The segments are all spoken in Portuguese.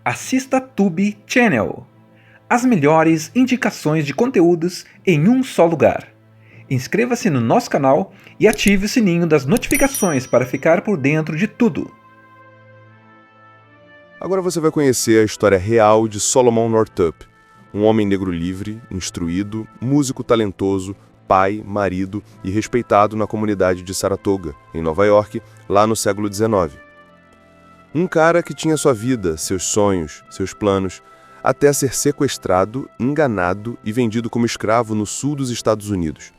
assista Tube Channel. As melhores indicações de conteúdos em um só lugar. Inscreva-se no nosso canal e ative o sininho das notificações para ficar por dentro de tudo. Agora você vai conhecer a história real de Solomon Northup, um homem negro livre, instruído, músico talentoso, pai, marido e respeitado na comunidade de Saratoga, em Nova York, lá no século XIX. Um cara que tinha sua vida, seus sonhos, seus planos, até ser sequestrado, enganado e vendido como escravo no sul dos Estados Unidos.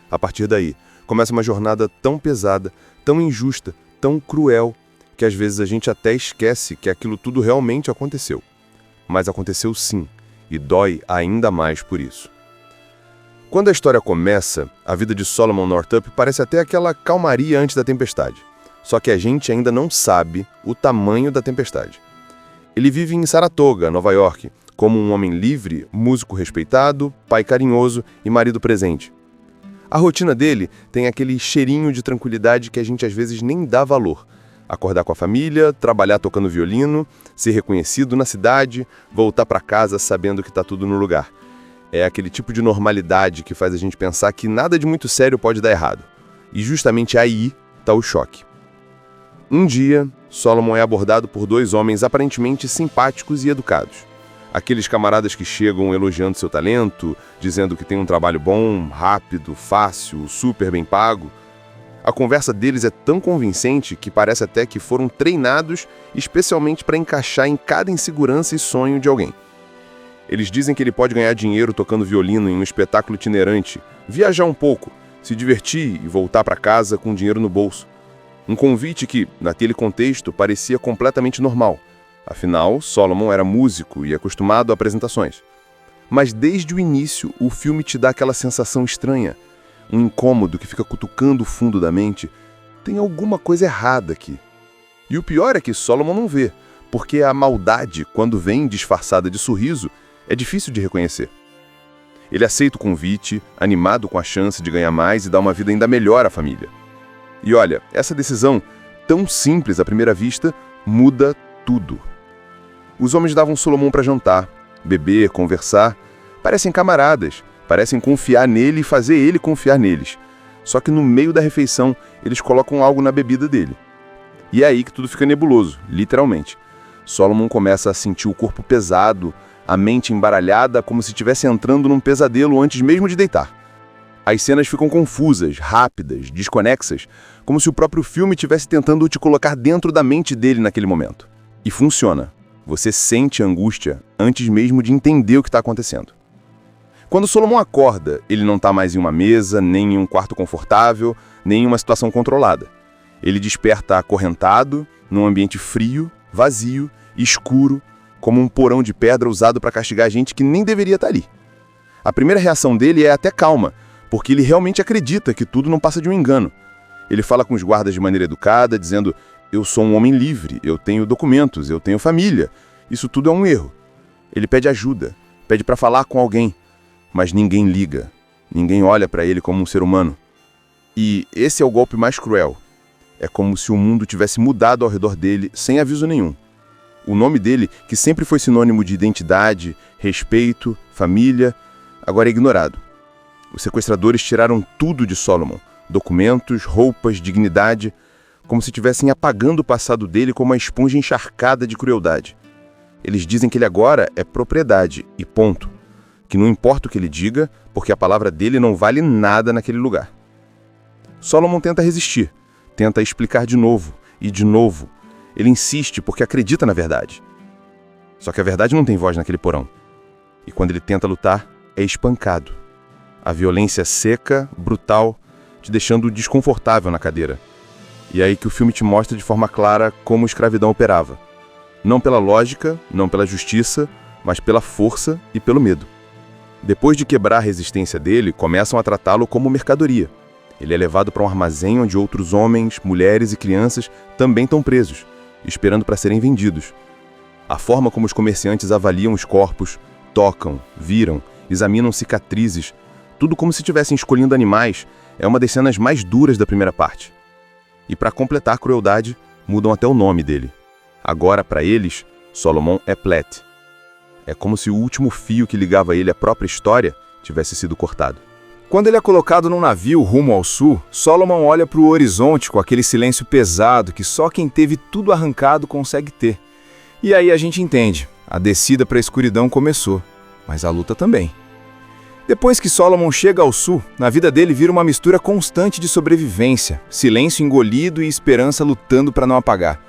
A partir daí, começa uma jornada tão pesada, tão injusta, tão cruel, que às vezes a gente até esquece que aquilo tudo realmente aconteceu. Mas aconteceu sim, e dói ainda mais por isso. Quando a história começa, a vida de Solomon Northup parece até aquela calmaria antes da tempestade. Só que a gente ainda não sabe o tamanho da tempestade. Ele vive em Saratoga, Nova York, como um homem livre, músico respeitado, pai carinhoso e marido presente. A rotina dele tem aquele cheirinho de tranquilidade que a gente às vezes nem dá valor. Acordar com a família, trabalhar tocando violino, ser reconhecido na cidade, voltar para casa sabendo que está tudo no lugar. É aquele tipo de normalidade que faz a gente pensar que nada de muito sério pode dar errado. E justamente aí está o choque. Um dia, Solomon é abordado por dois homens aparentemente simpáticos e educados. Aqueles camaradas que chegam elogiando seu talento, dizendo que tem um trabalho bom, rápido, fácil, super bem pago. A conversa deles é tão convincente que parece até que foram treinados especialmente para encaixar em cada insegurança e sonho de alguém. Eles dizem que ele pode ganhar dinheiro tocando violino em um espetáculo itinerante, viajar um pouco, se divertir e voltar para casa com dinheiro no bolso. Um convite que, naquele contexto, parecia completamente normal. Afinal, Solomon era músico e acostumado a apresentações. Mas desde o início, o filme te dá aquela sensação estranha, um incômodo que fica cutucando o fundo da mente. Tem alguma coisa errada aqui. E o pior é que Solomon não vê, porque a maldade, quando vem disfarçada de sorriso, é difícil de reconhecer. Ele aceita o convite, animado com a chance de ganhar mais e dar uma vida ainda melhor à família. E olha, essa decisão, tão simples à primeira vista, muda tudo. Os homens davam Solomon para jantar, beber, conversar. Parecem camaradas, parecem confiar nele e fazer ele confiar neles. Só que no meio da refeição, eles colocam algo na bebida dele. E é aí que tudo fica nebuloso, literalmente. Solomon começa a sentir o corpo pesado, a mente embaralhada, como se estivesse entrando num pesadelo antes mesmo de deitar. As cenas ficam confusas, rápidas, desconexas, como se o próprio filme estivesse tentando te colocar dentro da mente dele naquele momento. E funciona. Você sente a angústia antes mesmo de entender o que está acontecendo. Quando Solomon acorda, ele não está mais em uma mesa, nem em um quarto confortável, nem em uma situação controlada. Ele desperta acorrentado, num ambiente frio, vazio, escuro, como um porão de pedra usado para castigar gente que nem deveria estar ali. A primeira reação dele é até calma, porque ele realmente acredita que tudo não passa de um engano. Ele fala com os guardas de maneira educada, dizendo: eu sou um homem livre, eu tenho documentos, eu tenho família. Isso tudo é um erro. Ele pede ajuda, pede para falar com alguém, mas ninguém liga. Ninguém olha para ele como um ser humano. E esse é o golpe mais cruel. É como se o mundo tivesse mudado ao redor dele sem aviso nenhum. O nome dele, que sempre foi sinônimo de identidade, respeito, família, agora é ignorado. Os sequestradores tiraram tudo de Solomon, documentos, roupas, dignidade, como se estivessem apagando o passado dele com uma esponja encharcada de crueldade. Eles dizem que ele agora é propriedade, e ponto. Que não importa o que ele diga, porque a palavra dele não vale nada naquele lugar. Solomon tenta resistir, tenta explicar de novo, e de novo. Ele insiste porque acredita na verdade. Só que a verdade não tem voz naquele porão. E quando ele tenta lutar, é espancado. A violência seca, brutal, te deixando desconfortável na cadeira. E é aí que o filme te mostra de forma clara como a escravidão operava. Não pela lógica, não pela justiça, mas pela força e pelo medo. Depois de quebrar a resistência dele, começam a tratá-lo como mercadoria. Ele é levado para um armazém onde outros homens, mulheres e crianças também estão presos, esperando para serem vendidos. A forma como os comerciantes avaliam os corpos, tocam, viram, examinam cicatrizes, tudo como se estivessem escolhendo animais, é uma das cenas mais duras da primeira parte. E para completar a crueldade, mudam até o nome dele. Agora, para eles, Solomon é Platt. É como se o último fio que ligava ele à própria história tivesse sido cortado. Quando ele é colocado num navio rumo ao sul, Solomon olha para o horizonte com aquele silêncio pesado que só quem teve tudo arrancado consegue ter. E aí a gente entende, a descida para a escuridão começou, mas a luta também. Depois que Solomon chega ao sul, na vida dele vira uma mistura constante de sobrevivência, silêncio engolido e esperança lutando para não apagar.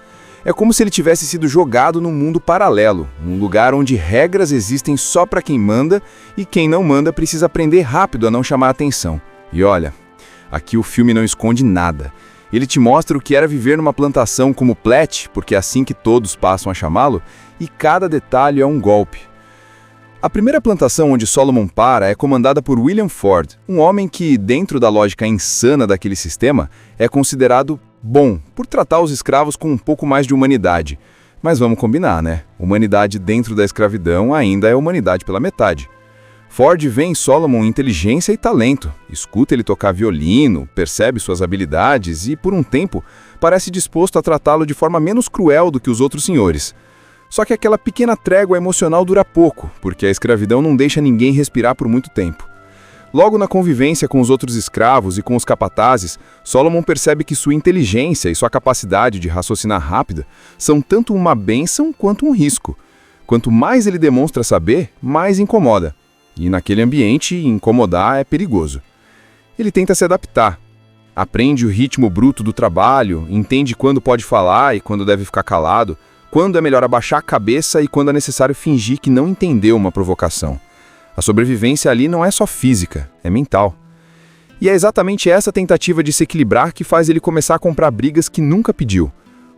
É como se ele tivesse sido jogado num mundo paralelo, um lugar onde regras existem só para quem manda e quem não manda precisa aprender rápido a não chamar atenção. E olha, aqui o filme não esconde nada. Ele te mostra o que era viver numa plantação como Platt, porque é assim que todos passam a chamá-lo, e cada detalhe é um golpe. A primeira plantação onde Solomon para é comandada por William Ford, um homem que, dentro da lógica insana daquele sistema, é considerado bom por tratar os escravos com um pouco mais de humanidade. Mas vamos combinar, né? Humanidade dentro da escravidão ainda é humanidade pela metade. Ford vê em Solomon inteligência e talento, escuta ele tocar violino, percebe suas habilidades e, por um tempo, parece disposto a tratá-lo de forma menos cruel do que os outros senhores. Só que aquela pequena trégua emocional dura pouco, porque a escravidão não deixa ninguém respirar por muito tempo. Logo na convivência com os outros escravos e com os capatazes, Solomon percebe que sua inteligência e sua capacidade de raciocinar rápida são tanto uma bênção quanto um risco. Quanto mais ele demonstra saber, mais incomoda. E naquele ambiente, incomodar é perigoso. Ele tenta se adaptar. Aprende o ritmo bruto do trabalho, entende quando pode falar e quando deve ficar calado, quando é melhor abaixar a cabeça e quando é necessário fingir que não entendeu uma provocação. A sobrevivência ali não é só física, é mental. E é exatamente essa tentativa de se equilibrar que faz ele começar a comprar brigas que nunca pediu.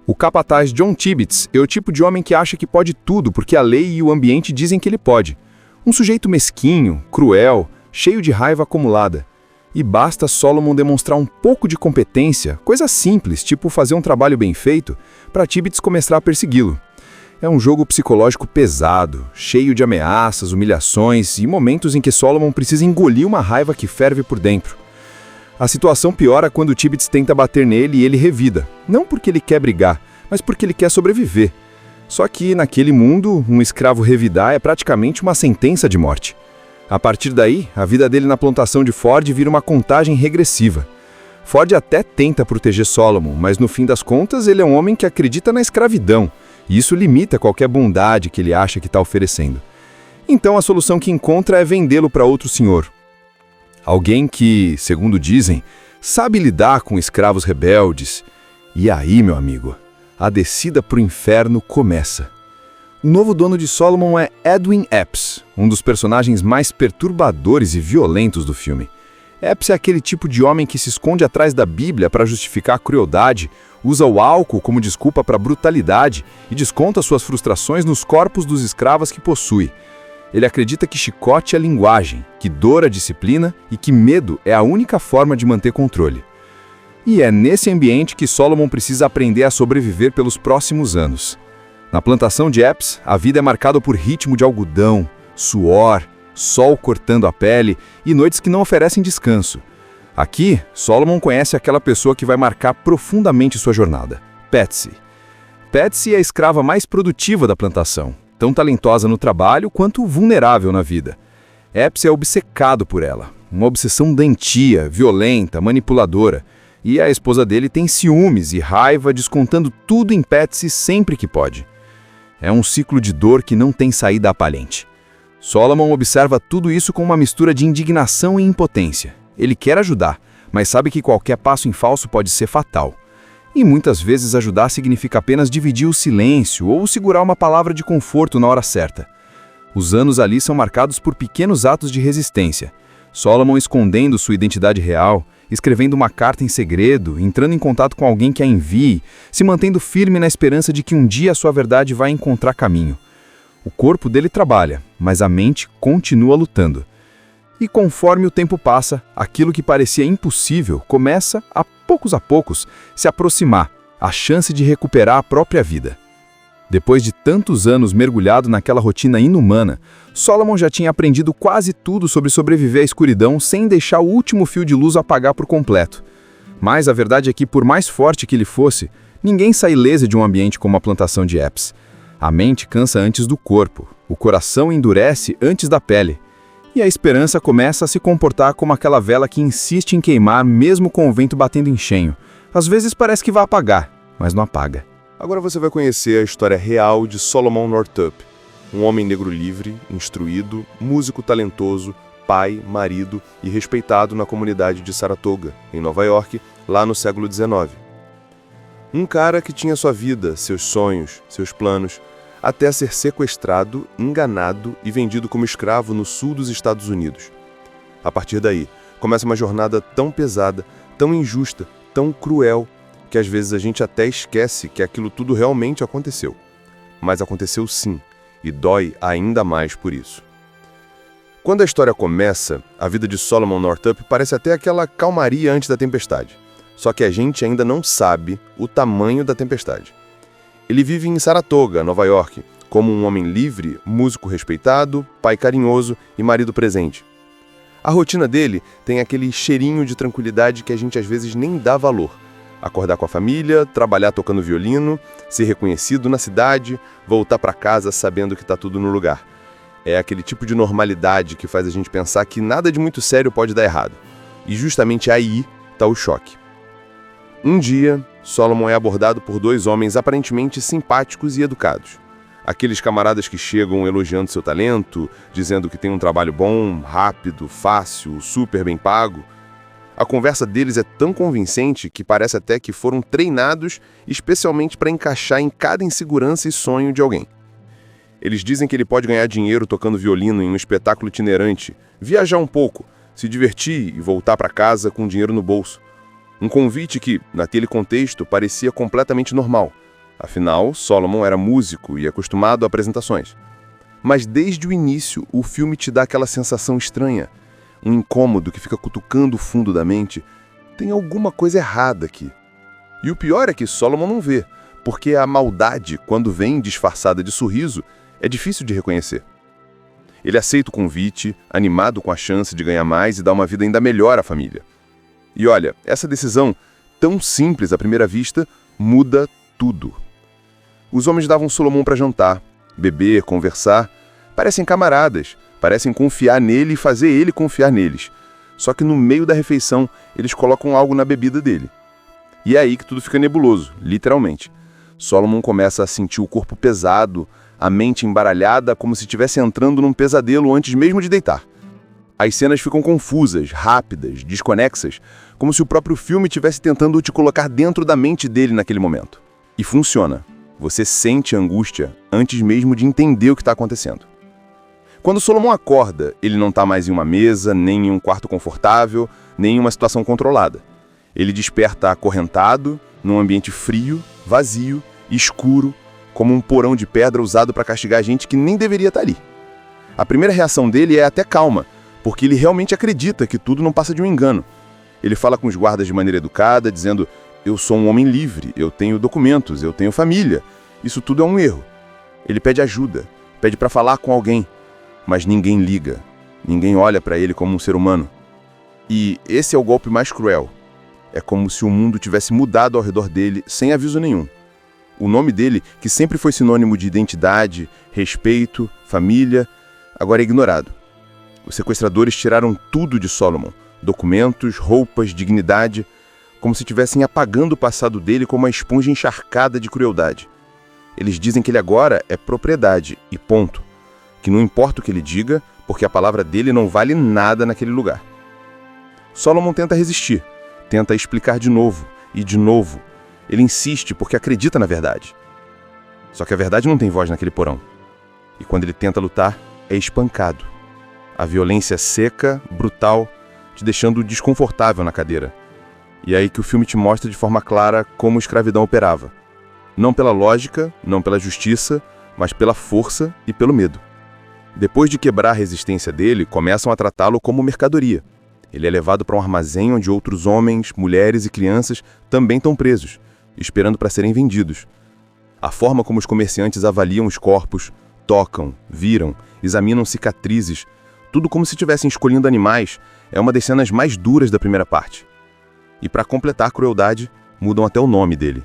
O capataz John Tibbets é o tipo de homem que acha que pode tudo porque a lei e o ambiente dizem que ele pode. Um sujeito mesquinho, cruel, cheio de raiva acumulada. E basta Solomon demonstrar um pouco de competência, coisa simples, tipo fazer um trabalho bem feito, para Tibbets começar a persegui-lo. É um jogo psicológico pesado, cheio de ameaças, humilhações e momentos em que Solomon precisa engolir uma raiva que ferve por dentro. A situação piora quando Tibbets tenta bater nele e ele revida, não porque ele quer brigar, mas porque ele quer sobreviver. Só que, naquele mundo, um escravo revidar é praticamente uma sentença de morte. A partir daí, a vida dele na plantação de Ford vira uma contagem regressiva. Ford até tenta proteger Solomon, mas no fim das contas ele é um homem que acredita na escravidão, e isso limita qualquer bondade que ele acha que está oferecendo. Então a solução que encontra é vendê-lo para outro senhor. Alguém que, segundo dizem, sabe lidar com escravos rebeldes. E aí, meu amigo, a descida para o inferno começa. O novo dono de Solomon é Edwin Epps, um dos personagens mais perturbadores e violentos do filme. Epps é aquele tipo de homem que se esconde atrás da Bíblia para justificar a crueldade, usa o álcool como desculpa para a brutalidade e desconta suas frustrações nos corpos dos escravos que possui. Ele acredita que chicote é linguagem, que dor é disciplina e que medo é a única forma de manter controle. E é nesse ambiente que Solomon precisa aprender a sobreviver pelos próximos anos. Na plantação de Epps, a vida é marcada por ritmo de algodão, suor, sol cortando a pele e noites que não oferecem descanso. Aqui, Solomon conhece aquela pessoa que vai marcar profundamente sua jornada, Patsy. Patsy é a escrava mais produtiva da plantação, tão talentosa no trabalho quanto vulnerável na vida. Epps é obcecado por ela, uma obsessão doentia, violenta, manipuladora, e a esposa dele tem ciúmes e raiva descontando tudo em Patsy sempre que pode. É um ciclo de dor que não tem saída aparente. Solomon observa tudo isso com uma mistura de indignação e impotência. Ele quer ajudar, mas sabe que qualquer passo em falso pode ser fatal. E muitas vezes ajudar significa apenas dividir o silêncio ou segurar uma palavra de conforto na hora certa. Os anos ali são marcados por pequenos atos de resistência. Solomon escondendo sua identidade real, escrevendo uma carta em segredo, entrando em contato com alguém que a envie, se mantendo firme na esperança de que um dia a sua verdade vai encontrar caminho. O corpo dele trabalha, mas a mente continua lutando. E conforme o tempo passa, aquilo que parecia impossível começa, a poucos, se aproximar, a chance de recuperar a própria vida. Depois de tantos anos mergulhado naquela rotina inumana, Solomon já tinha aprendido quase tudo sobre sobreviver à escuridão sem deixar o último fio de luz apagar por completo. Mas a verdade é que, por mais forte que ele fosse, ninguém sai ileso de um ambiente como a plantação de Epps. A mente cansa antes do corpo, o coração endurece antes da pele, e a esperança começa a se comportar como aquela vela que insiste em queimar mesmo com o vento batendo em cheio. Às vezes parece que vai apagar, mas não apaga. Agora você vai conhecer a história real de Solomon Northup, um homem negro livre, instruído, músico talentoso, pai, marido e respeitado na comunidade de Saratoga, em Nova York, lá no século XIX. Um cara que tinha sua vida, seus sonhos, seus planos, até ser sequestrado, enganado e vendido como escravo no sul dos Estados Unidos. A partir daí, começa uma jornada tão pesada, tão injusta, tão cruel, que às vezes a gente até esquece que aquilo tudo realmente aconteceu. Mas aconteceu sim, e dói ainda mais por isso. Quando a história começa, a vida de Solomon Northup parece até aquela calmaria antes da tempestade. Só que a gente ainda não sabe o tamanho da tempestade. Ele vive em Saratoga, Nova York, como um homem livre, músico respeitado, pai carinhoso e marido presente. A rotina dele tem aquele cheirinho de tranquilidade que a gente às vezes nem dá valor. Acordar com a família, trabalhar tocando violino, ser reconhecido na cidade, voltar para casa sabendo que está tudo no lugar. É aquele tipo de normalidade que faz a gente pensar que nada de muito sério pode dar errado. E justamente aí está o choque. Um dia, Solomon é abordado por dois homens aparentemente simpáticos e educados. Aqueles camaradas que chegam elogiando seu talento, dizendo que tem um trabalho bom, rápido, fácil, super bem pago. A conversa deles é tão convincente que parece até que foram treinados especialmente para encaixar em cada insegurança e sonho de alguém. Eles dizem que ele pode ganhar dinheiro tocando violino em um espetáculo itinerante, viajar um pouco, se divertir e voltar para casa com dinheiro no bolso. Um convite que, naquele contexto, parecia completamente normal. Afinal, Solomon era músico e acostumado a apresentações. Mas desde o início, o filme te dá aquela sensação estranha, um incômodo que fica cutucando o fundo da mente. Tem alguma coisa errada aqui. E o pior é que Solomon não vê, porque a maldade, quando vem disfarçada de sorriso, é difícil de reconhecer. Ele aceita o convite, animado com a chance de ganhar mais e dar uma vida ainda melhor à família. E olha, essa decisão, tão simples à primeira vista, muda tudo. Os homens davam Solomon para jantar, beber, conversar. Parecem camaradas, parecem confiar nele e fazer ele confiar neles. Só que no meio da refeição, eles colocam algo na bebida dele. E é aí que tudo fica nebuloso, literalmente. Solomon começa a sentir o corpo pesado, a mente embaralhada, como se estivesse entrando num pesadelo antes mesmo de deitar. As cenas ficam confusas, rápidas, desconexas, como se o próprio filme estivesse tentando te colocar dentro da mente dele naquele momento. E funciona. Você sente a angústia antes mesmo de entender o que está acontecendo. Quando Solomon acorda, ele não está mais em uma mesa, nem em um quarto confortável, nem em uma situação controlada. Ele desperta acorrentado, num ambiente frio, vazio, escuro, como um porão de pedra usado para castigar gente que nem deveria estar ali. A primeira reação dele é até calma, porque ele realmente acredita que tudo não passa de um engano. Ele fala com os guardas de maneira educada, dizendo: eu sou um homem livre, eu tenho documentos, eu tenho família. Isso tudo é um erro. Ele pede ajuda, pede para falar com alguém, mas ninguém liga. Ninguém olha para ele como um ser humano. E esse é o golpe mais cruel. É como se o mundo tivesse mudado ao redor dele sem aviso nenhum. O nome dele, que sempre foi sinônimo de identidade, respeito, família, agora é ignorado. Os sequestradores tiraram tudo de Solomon, documentos, roupas, dignidade, como se estivessem apagando o passado dele como uma esponja encharcada de crueldade. Eles dizem que ele agora é propriedade, e ponto. Que não importa o que ele diga, porque a palavra dele não vale nada naquele lugar. Solomon tenta resistir, tenta explicar de novo, e de novo. Ele insiste porque acredita na verdade. Só que a verdade não tem voz naquele porão. E quando ele tenta lutar, é espancado. A violência seca, brutal, te deixando desconfortável na cadeira. E é aí que o filme te mostra de forma clara como a escravidão operava. Não pela lógica, não pela justiça, mas pela força e pelo medo. Depois de quebrar a resistência dele, começam a tratá-lo como mercadoria. Ele é levado para um armazém onde outros homens, mulheres e crianças também estão presos, esperando para serem vendidos. A forma como os comerciantes avaliam os corpos, tocam, viram, examinam cicatrizes, tudo como se estivessem escolhendo animais, é uma das cenas mais duras da primeira parte. E para completar a crueldade, mudam até o nome dele.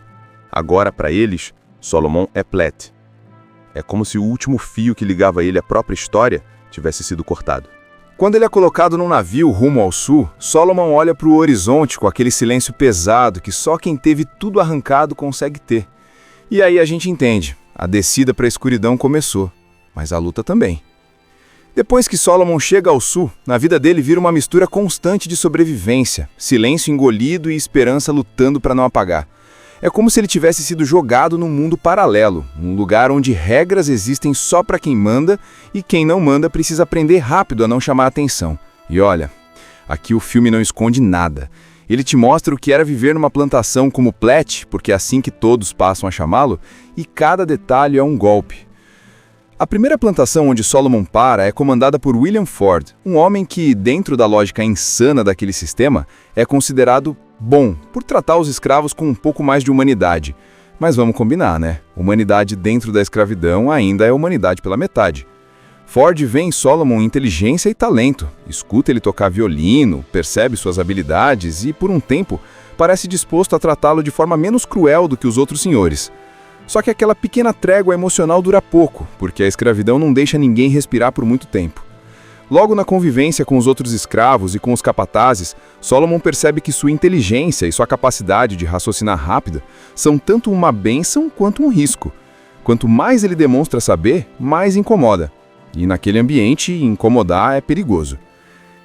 Agora, para eles, Solomon é Platt. É como se o último fio que ligava ele à própria história tivesse sido cortado. Quando ele é colocado num navio rumo ao sul, Solomon olha para o horizonte com aquele silêncio pesado que só quem teve tudo arrancado consegue ter. E aí a gente entende, a descida para a escuridão começou, mas a luta também. Depois que Solomon chega ao sul, na vida dele vira uma mistura constante de sobrevivência, silêncio engolido e esperança lutando para não apagar. É como se ele tivesse sido jogado num mundo paralelo, um lugar onde regras existem só para quem manda e quem não manda precisa aprender rápido a não chamar atenção. E olha, aqui o filme não esconde nada. Ele te mostra o que era viver numa plantação como Platt, porque é assim que todos passam a chamá-lo, e cada detalhe é um golpe. A primeira plantação onde Solomon para é comandada por William Ford, um homem que, dentro da lógica insana daquele sistema, é considerado bom por tratar os escravos com um pouco mais de humanidade. Mas vamos combinar, né? Humanidade dentro da escravidão ainda é humanidade pela metade. Ford vê em Solomon inteligência e talento, escuta ele tocar violino, percebe suas habilidades e, por um tempo, parece disposto a tratá-lo de forma menos cruel do que os outros senhores. Só que aquela pequena trégua emocional dura pouco, porque a escravidão não deixa ninguém respirar por muito tempo. Logo na convivência com os outros escravos e com os capatazes, Solomon percebe que sua inteligência e sua capacidade de raciocinar rápido são tanto uma bênção quanto um risco. Quanto mais ele demonstra saber, mais incomoda. E naquele ambiente, incomodar é perigoso.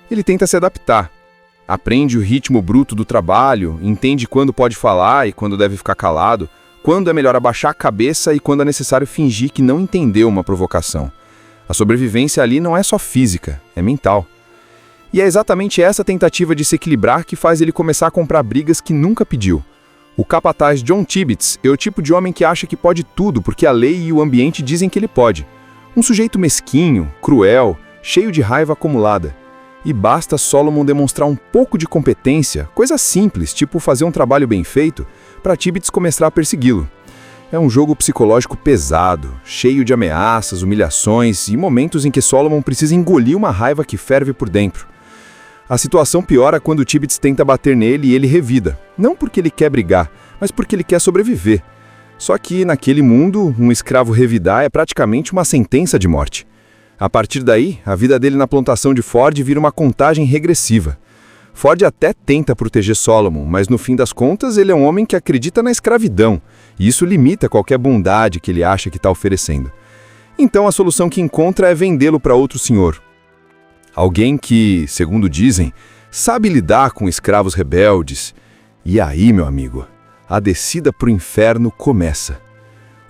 Ele tenta se adaptar. Aprende o ritmo bruto do trabalho, entende quando pode falar e quando deve ficar calado, quando é melhor abaixar a cabeça e quando é necessário fingir que não entendeu uma provocação. A sobrevivência ali não é só física, é mental. E é exatamente essa tentativa de se equilibrar que faz ele começar a comprar brigas que nunca pediu. O capataz John Tibbets é o tipo de homem que acha que pode tudo porque a lei e o ambiente dizem que ele pode. Um sujeito mesquinho, cruel, cheio de raiva acumulada. E basta Solomon demonstrar um pouco de competência, coisa simples, tipo fazer um trabalho bem feito, para Tibbets começar a persegui-lo. É um jogo psicológico pesado, cheio de ameaças, humilhações e momentos em que Solomon precisa engolir uma raiva que ferve por dentro. A situação piora quando Tibbets tenta bater nele e ele revida, não porque ele quer brigar, mas porque ele quer sobreviver. Só que, naquele mundo, um escravo revidar é praticamente uma sentença de morte. A partir daí, a vida dele na plantação de Ford vira uma contagem regressiva. Ford até tenta proteger Solomon, mas no fim das contas ele é um homem que acredita na escravidão, e isso limita qualquer bondade que ele acha que está oferecendo. Então a solução que encontra é vendê-lo para outro senhor. Alguém que, segundo dizem, sabe lidar com escravos rebeldes. E aí, meu amigo, a descida para o inferno começa.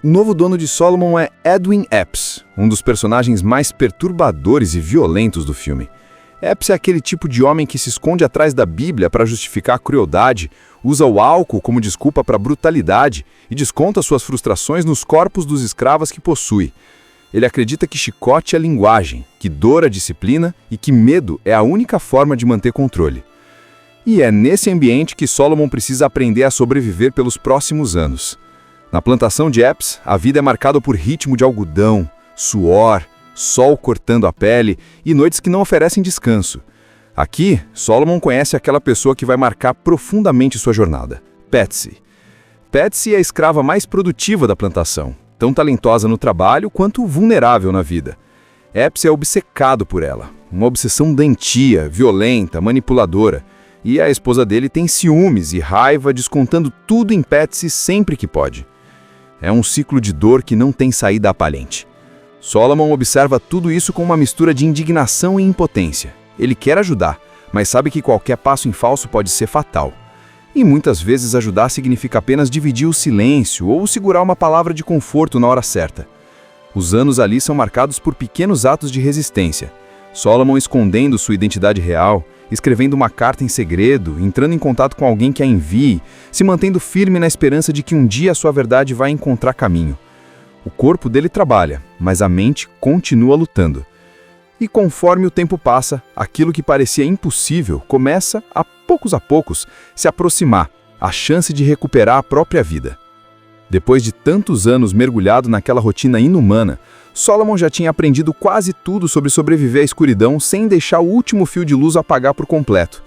O novo dono de Solomon é Edwin Epps, um dos personagens mais perturbadores e violentos do filme. Epps é aquele tipo de homem que se esconde atrás da Bíblia para justificar a crueldade, usa o álcool como desculpa para a brutalidade e desconta suas frustrações nos corpos dos escravos que possui. Ele acredita que chicote é linguagem, que dor é disciplina e que medo é a única forma de manter controle. E é nesse ambiente que Solomon precisa aprender a sobreviver pelos próximos anos. Na plantação de Epps, a vida é marcada por ritmo de algodão, suor, sol cortando a pele e noites que não oferecem descanso. Aqui, Solomon conhece aquela pessoa que vai marcar profundamente sua jornada, Patsy. Patsy é a escrava mais produtiva da plantação, tão talentosa no trabalho quanto vulnerável na vida. Epps é obcecado por ela, uma obsessão doentia, violenta, manipuladora, e a esposa dele tem ciúmes e raiva descontando tudo em Patsy sempre que pode. É um ciclo de dor que não tem saída aparente. Solomon observa tudo isso com uma mistura de indignação e impotência. Ele quer ajudar, mas sabe que qualquer passo em falso pode ser fatal. E muitas vezes ajudar significa apenas dividir o silêncio ou segurar uma palavra de conforto na hora certa. Os anos ali são marcados por pequenos atos de resistência. Solomon escondendo sua identidade real, escrevendo uma carta em segredo, entrando em contato com alguém que a envie, se mantendo firme na esperança de que um dia a sua verdade vai encontrar caminho. O corpo dele trabalha, mas a mente continua lutando. E conforme o tempo passa, aquilo que parecia impossível começa, a poucos, se aproximar, a chance de recuperar a própria vida. Depois de tantos anos mergulhado naquela rotina inumana, Solomon já tinha aprendido quase tudo sobre sobreviver à escuridão sem deixar o último fio de luz apagar por completo.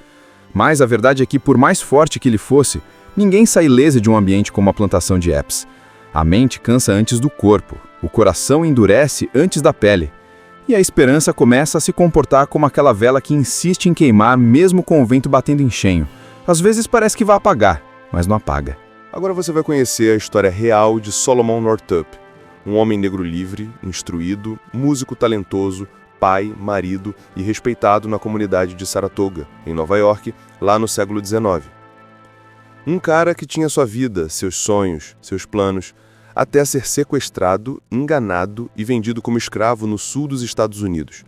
Mas a verdade é que, por mais forte que ele fosse, ninguém sai ileso de um ambiente como a plantação de Epps. A mente cansa antes do corpo, O coração endurece antes da pele, e a esperança começa a se comportar como aquela vela que insiste em queimar mesmo com o vento batendo em cheio. Às vezes parece que vai apagar, mas não apaga. Agora você vai conhecer a história real de Solomon Northup, um homem negro livre, instruído, músico talentoso, pai, marido e respeitado na comunidade de Saratoga, em Nova York, lá no século XIX. Um cara que tinha sua vida, seus sonhos, seus planos, até ser sequestrado, enganado e vendido como escravo no sul dos Estados Unidos.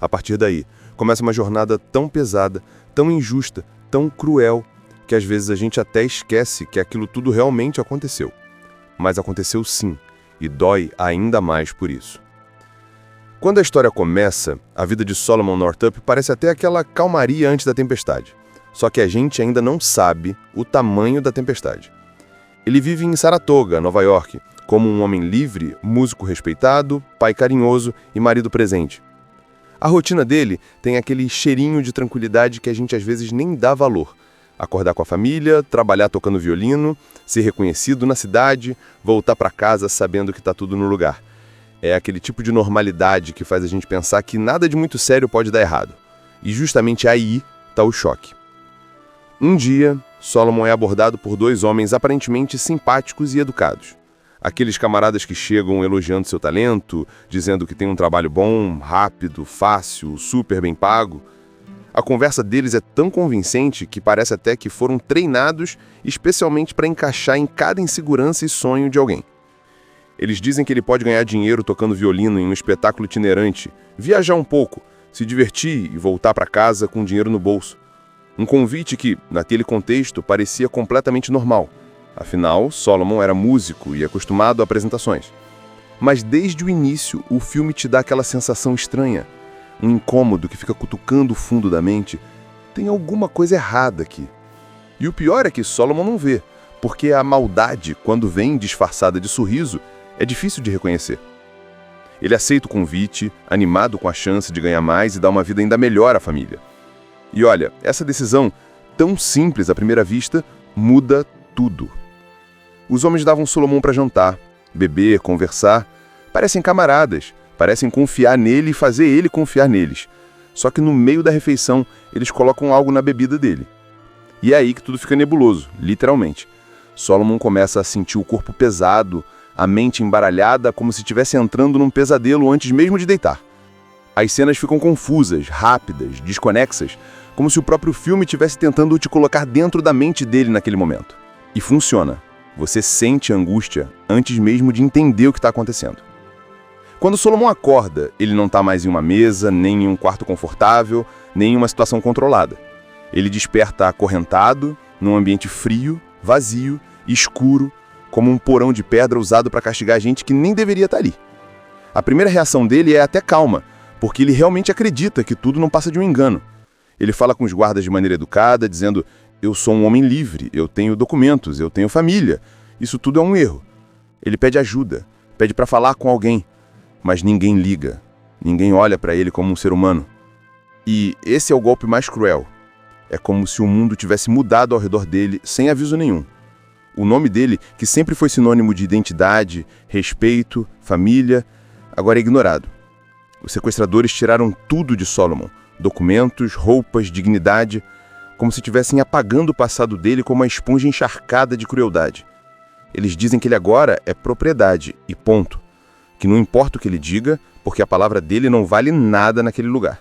A partir daí, começa uma jornada tão pesada, tão injusta, tão cruel, que às vezes a gente até esquece que aquilo tudo realmente aconteceu. Mas aconteceu sim, e dói ainda mais por isso. Quando a história começa, a vida de Solomon Northup parece até aquela calmaria antes da tempestade. Só que a gente ainda não sabe o tamanho da tempestade. Ele vive em Saratoga, Nova York, como um homem livre, músico respeitado, pai carinhoso e marido presente. A rotina dele tem aquele cheirinho de tranquilidade que a gente às vezes nem dá valor. Acordar com a família, trabalhar tocando violino, ser reconhecido na cidade, voltar para casa sabendo que está tudo no lugar. É aquele tipo de normalidade que faz a gente pensar que nada de muito sério pode dar errado. E justamente aí está o choque. Um dia, Solomon é abordado por dois homens aparentemente simpáticos e educados. Aqueles camaradas que chegam elogiando seu talento, dizendo que tem um trabalho bom, rápido, fácil, super bem pago. A conversa deles é tão convincente que parece até que foram treinados especialmente para encaixar em cada insegurança e sonho de alguém. Eles dizem que ele pode ganhar dinheiro tocando violino em um espetáculo itinerante, viajar um pouco, se divertir e voltar para casa com dinheiro no bolso. Um convite que, naquele contexto, parecia completamente normal. Afinal, Solomon era músico e acostumado a apresentações. Mas desde o início, o filme te dá aquela sensação estranha, um incômodo que fica cutucando o fundo da mente. Tem alguma coisa errada aqui. E o pior é que Solomon não vê, porque a maldade, quando vem disfarçada de sorriso, é difícil de reconhecer. Ele aceita o convite, animado com a chance de ganhar mais e dar uma vida ainda melhor à família. E olha, essa decisão, tão simples à primeira vista, muda tudo. Os homens davam Solomon para jantar, beber, conversar. Parecem camaradas, parecem confiar nele e fazer ele confiar neles. Só que no meio da refeição, eles colocam algo na bebida dele. E é aí que tudo fica nebuloso, literalmente. Solomon começa a sentir o corpo pesado, a mente embaralhada, como se estivesse entrando num pesadelo antes mesmo de deitar. As cenas ficam confusas, rápidas, desconexas, como se o próprio filme estivesse tentando te colocar dentro da mente dele naquele momento. E funciona. Você sente a angústia antes mesmo de entender o que está acontecendo. Quando Solomon acorda, ele não está mais em uma mesa, nem em um quarto confortável, nem em uma situação controlada. Ele desperta acorrentado, num ambiente frio, vazio, escuro, como um porão de pedra usado para castigar gente que nem deveria estar ali. A primeira reação dele é até calma, porque ele realmente acredita que tudo não passa de um engano. Ele fala com os guardas de maneira educada, dizendo: eu sou um homem livre, eu tenho documentos, eu tenho família. Isso tudo é um erro. Ele pede ajuda, pede para falar com alguém, mas ninguém liga. Ninguém olha para ele como um ser humano. E esse é o golpe mais cruel. É como se o mundo tivesse mudado ao redor dele sem aviso nenhum. O nome dele, que sempre foi sinônimo de identidade, respeito, família, agora é ignorado. Os sequestradores tiraram tudo de Solomon: documentos, roupas, dignidade, como se estivessem apagando o passado dele com uma esponja encharcada de crueldade. Eles dizem que ele agora é propriedade, e ponto. Que não importa o que ele diga, porque a palavra dele não vale nada naquele lugar.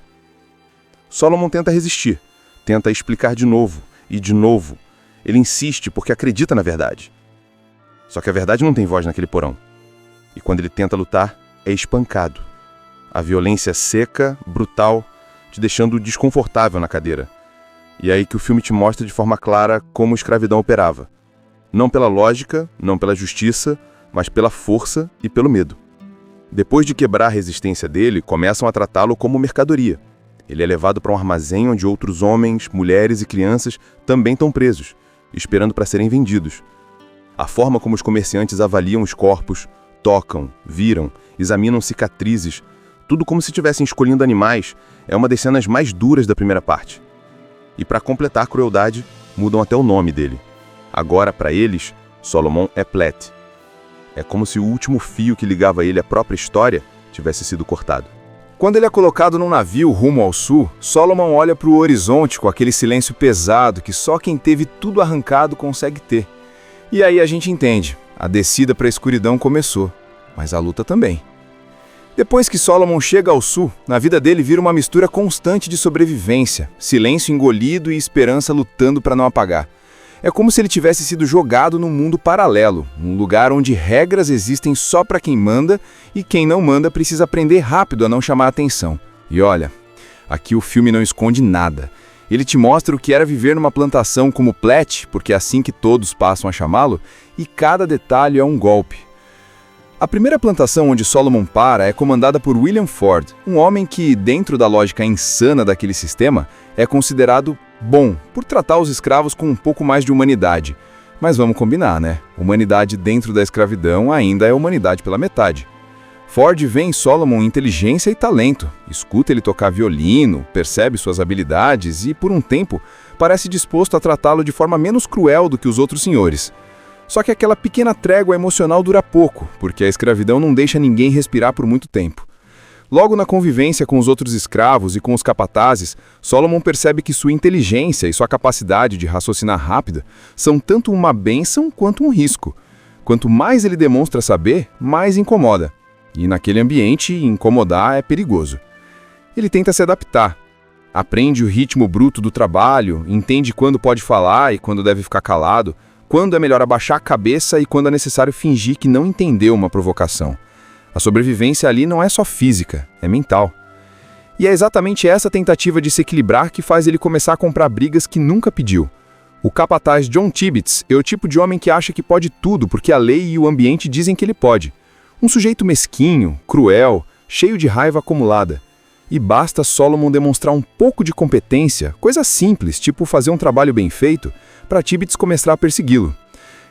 Solomon tenta resistir, tenta explicar de novo, e de novo. Ele insiste porque acredita na verdade. Só que a verdade não tem voz naquele porão. E quando ele tenta lutar, é espancado. A violência seca, brutal, te deixando desconfortável na cadeira. E é aí que o filme te mostra de forma clara como a escravidão operava. Não pela lógica, não pela justiça, mas pela força e pelo medo. Depois de quebrar a resistência dele, começam a tratá-lo como mercadoria. Ele é levado para um armazém onde outros homens, mulheres e crianças também estão presos, esperando para serem vendidos. A forma como os comerciantes avaliam os corpos, tocam, viram, examinam cicatrizes, tudo como se estivessem escolhendo animais, é uma das cenas mais duras da primeira parte. E para completar a crueldade, mudam até o nome dele. Agora, para eles, Solomon é Platt. É como se o último fio que ligava ele à própria história tivesse sido cortado. Quando ele é colocado num navio rumo ao sul, Solomon olha para o horizonte com aquele silêncio pesado que só quem teve tudo arrancado consegue ter. E aí a gente entende, a descida para a escuridão começou, mas a luta também. Depois que Solomon chega ao sul, na vida dele vira uma mistura constante de sobrevivência, silêncio engolido e esperança lutando para não apagar. É como se ele tivesse sido jogado num mundo paralelo, um lugar onde regras existem só para quem manda e quem não manda precisa aprender rápido a não chamar atenção. E olha, aqui o filme não esconde nada. Ele te mostra o que era viver numa plantação como Platt, porque é assim que todos passam a chamá-lo, e cada detalhe é um golpe. A primeira plantação onde Solomon para é comandada por William Ford, um homem que, dentro da lógica insana daquele sistema, é considerado bom por tratar os escravos com um pouco mais de humanidade. Mas vamos combinar, né? Humanidade dentro da escravidão ainda é humanidade pela metade. Ford vê em Solomon inteligência e talento, escuta ele tocar violino, percebe suas habilidades e, por um tempo, parece disposto a tratá-lo de forma menos cruel do que os outros senhores. Só que aquela pequena trégua emocional dura pouco, porque a escravidão não deixa ninguém respirar por muito tempo. Logo na convivência com os outros escravos e com os capatazes, Solomon percebe que sua inteligência e sua capacidade de raciocinar rápida são tanto uma bênção quanto um risco. Quanto mais ele demonstra saber, mais incomoda. E naquele ambiente, incomodar é perigoso. Ele tenta se adaptar. Aprende o ritmo bruto do trabalho, entende quando pode falar e quando deve ficar calado, quando é melhor abaixar a cabeça e quando é necessário fingir que não entendeu uma provocação. A sobrevivência ali não é só física, é mental. E é exatamente essa tentativa de se equilibrar que faz ele começar a comprar brigas que nunca pediu. O capataz John Tibbets é o tipo de homem que acha que pode tudo porque a lei e o ambiente dizem que ele pode. Um sujeito mesquinho, cruel, cheio de raiva acumulada. E basta Solomon demonstrar um pouco de competência, coisa simples, tipo fazer um trabalho bem feito, para Tibbets começar a persegui-lo.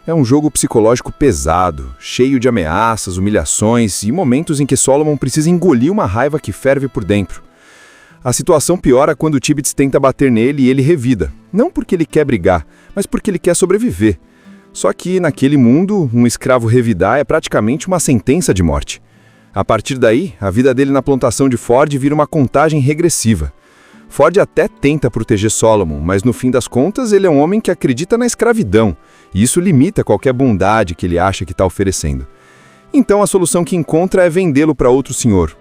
É um jogo psicológico pesado, cheio de ameaças, humilhações e momentos em que Solomon precisa engolir uma raiva que ferve por dentro. A situação piora quando Tibbets tenta bater nele e ele revida, não porque ele quer brigar, mas porque ele quer sobreviver. Só que, naquele mundo, um escravo revidar é praticamente uma sentença de morte. A partir daí, a vida dele na plantação de Ford vira uma contagem regressiva. Ford até tenta proteger Solomon, mas no fim das contas ele é um homem que acredita na escravidão, e isso limita qualquer bondade que ele acha que está oferecendo. Então a solução que encontra é vendê-lo para outro senhor.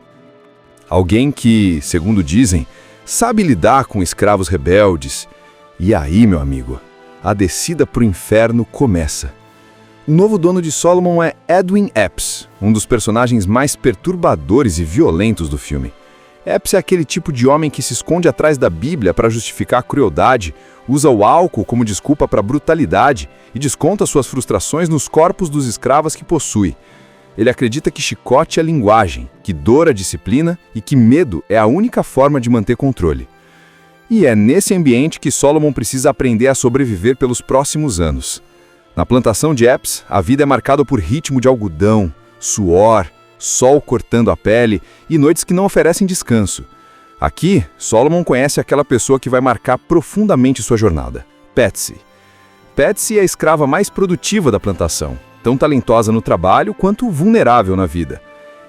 Alguém que, segundo dizem, sabe lidar com escravos rebeldes. E aí, meu amigo, a descida para o inferno começa. O novo dono de Solomon é Edwin Epps, um dos personagens mais perturbadores e violentos do filme. Epps é aquele tipo de homem que se esconde atrás da Bíblia para justificar a crueldade, usa o álcool como desculpa para a brutalidade e desconta suas frustrações nos corpos dos escravos que possui. Ele acredita que chicote é linguagem, que dor é disciplina e que medo é a única forma de manter controle. E é nesse ambiente que Solomon precisa aprender a sobreviver pelos próximos anos. Na plantação de Epps, a vida é marcada por ritmo de algodão, suor, sol cortando a pele e noites que não oferecem descanso. Aqui, Solomon conhece aquela pessoa que vai marcar profundamente sua jornada, Patsy. Patsy é a escrava mais produtiva da plantação, tão talentosa no trabalho quanto vulnerável na vida.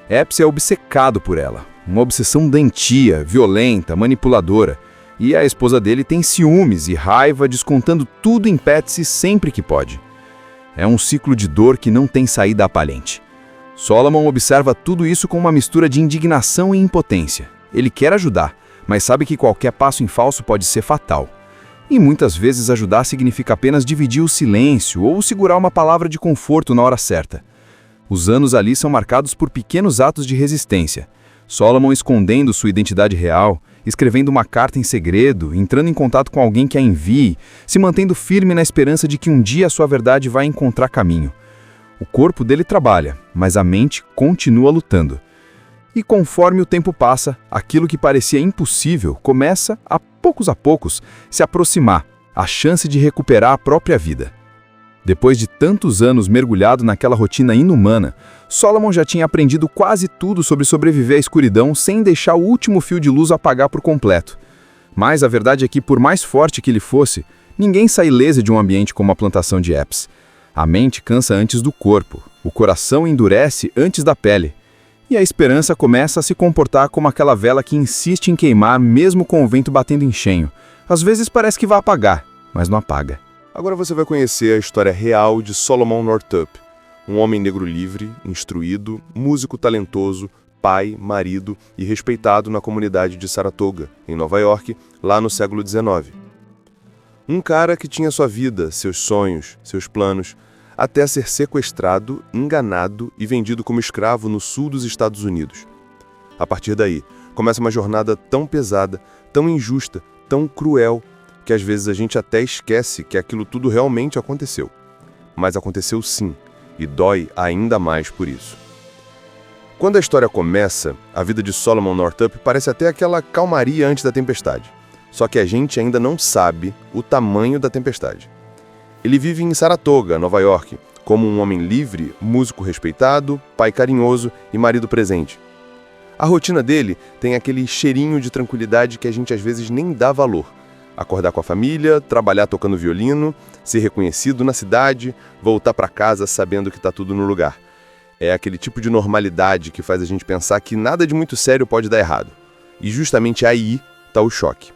Epps é obcecado por ela, uma obsessão doentia, violenta, manipuladora, e a esposa dele tem ciúmes e raiva, descontando tudo em Patsy sempre que pode. É um ciclo de dor que não tem saída aparente. Solomon observa tudo isso com uma mistura de indignação e impotência. Ele quer ajudar, mas sabe que qualquer passo em falso pode ser fatal. E muitas vezes ajudar significa apenas dividir o silêncio ou segurar uma palavra de conforto na hora certa. Os anos ali são marcados por pequenos atos de resistência. Solomon escondendo sua identidade real, escrevendo uma carta em segredo, entrando em contato com alguém que a envie, se mantendo firme na esperança de que um dia a sua verdade vai encontrar caminho. O corpo dele trabalha, mas a mente continua lutando. E conforme o tempo passa, aquilo que parecia impossível começa, a poucos, se aproximar, a chance de recuperar a própria vida. Depois de tantos anos mergulhado naquela rotina inumana, Solomon já tinha aprendido quase tudo sobre sobreviver à escuridão sem deixar o último fio de luz apagar por completo. Mas a verdade é que, por mais forte que ele fosse, ninguém sai ileso de um ambiente como a plantação de Epps. A mente cansa antes do corpo, O coração endurece antes da pele, e a esperança começa a se comportar como aquela vela que insiste em queimar mesmo com o vento batendo em cheio. Às vezes parece que vai apagar, mas não apaga. Agora você vai conhecer a história real de Solomon Northup, um homem negro livre, instruído, músico talentoso, pai, marido e respeitado na comunidade de Saratoga, em Nova York, lá no século XIX. Um cara que tinha sua vida, seus sonhos, seus planos, até ser sequestrado, enganado e vendido como escravo no sul dos Estados Unidos. A partir daí, começa uma jornada tão pesada, tão injusta, tão cruel, que às vezes a gente até esquece que aquilo tudo realmente aconteceu. Mas aconteceu sim, e dói ainda mais por isso. Quando a história começa, a vida de Solomon Northup parece até aquela calmaria antes da tempestade. Só que a gente ainda não sabe o tamanho da tempestade. Ele vive em Saratoga, Nova York, como um homem livre, músico respeitado, pai carinhoso e marido presente. A rotina dele tem aquele cheirinho de tranquilidade que a gente às vezes nem dá valor. Acordar com a família, trabalhar tocando violino, ser reconhecido na cidade, voltar para casa sabendo que está tudo no lugar. É aquele tipo de normalidade que faz a gente pensar que nada de muito sério pode dar errado. E justamente aí está o choque.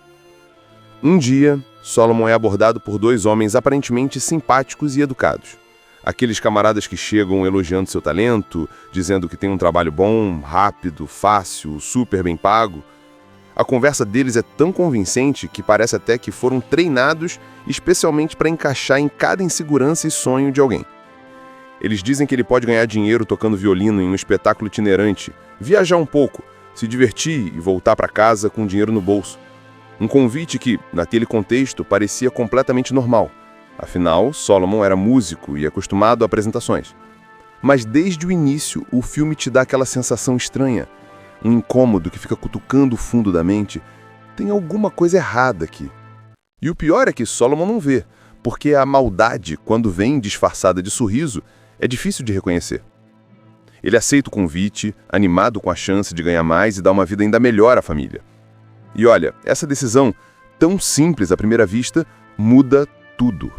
Um dia, Solomon é abordado por dois homens aparentemente simpáticos e educados. Aqueles camaradas que chegam elogiando seu talento, dizendo que tem um trabalho bom, rápido, fácil, super bem pago. A conversa deles é tão convincente que parece até que foram treinados especialmente para encaixar em cada insegurança e sonho de alguém. Eles dizem que ele pode ganhar dinheiro tocando violino em um espetáculo itinerante, viajar um pouco, se divertir e voltar para casa com dinheiro no bolso. Um convite que, naquele contexto, parecia completamente normal. Afinal, Solomon era músico e acostumado a apresentações. Mas desde o início, o filme te dá aquela sensação estranha, um incômodo que fica cutucando o fundo da mente. Tem alguma coisa errada aqui. E o pior é que Solomon não vê, porque a maldade, quando vem disfarçada de sorriso, é difícil de reconhecer. Ele aceita o convite, animado com a chance de ganhar mais e dar uma vida ainda melhor à família. E olha, essa decisão, tão simples à primeira vista, muda tudo.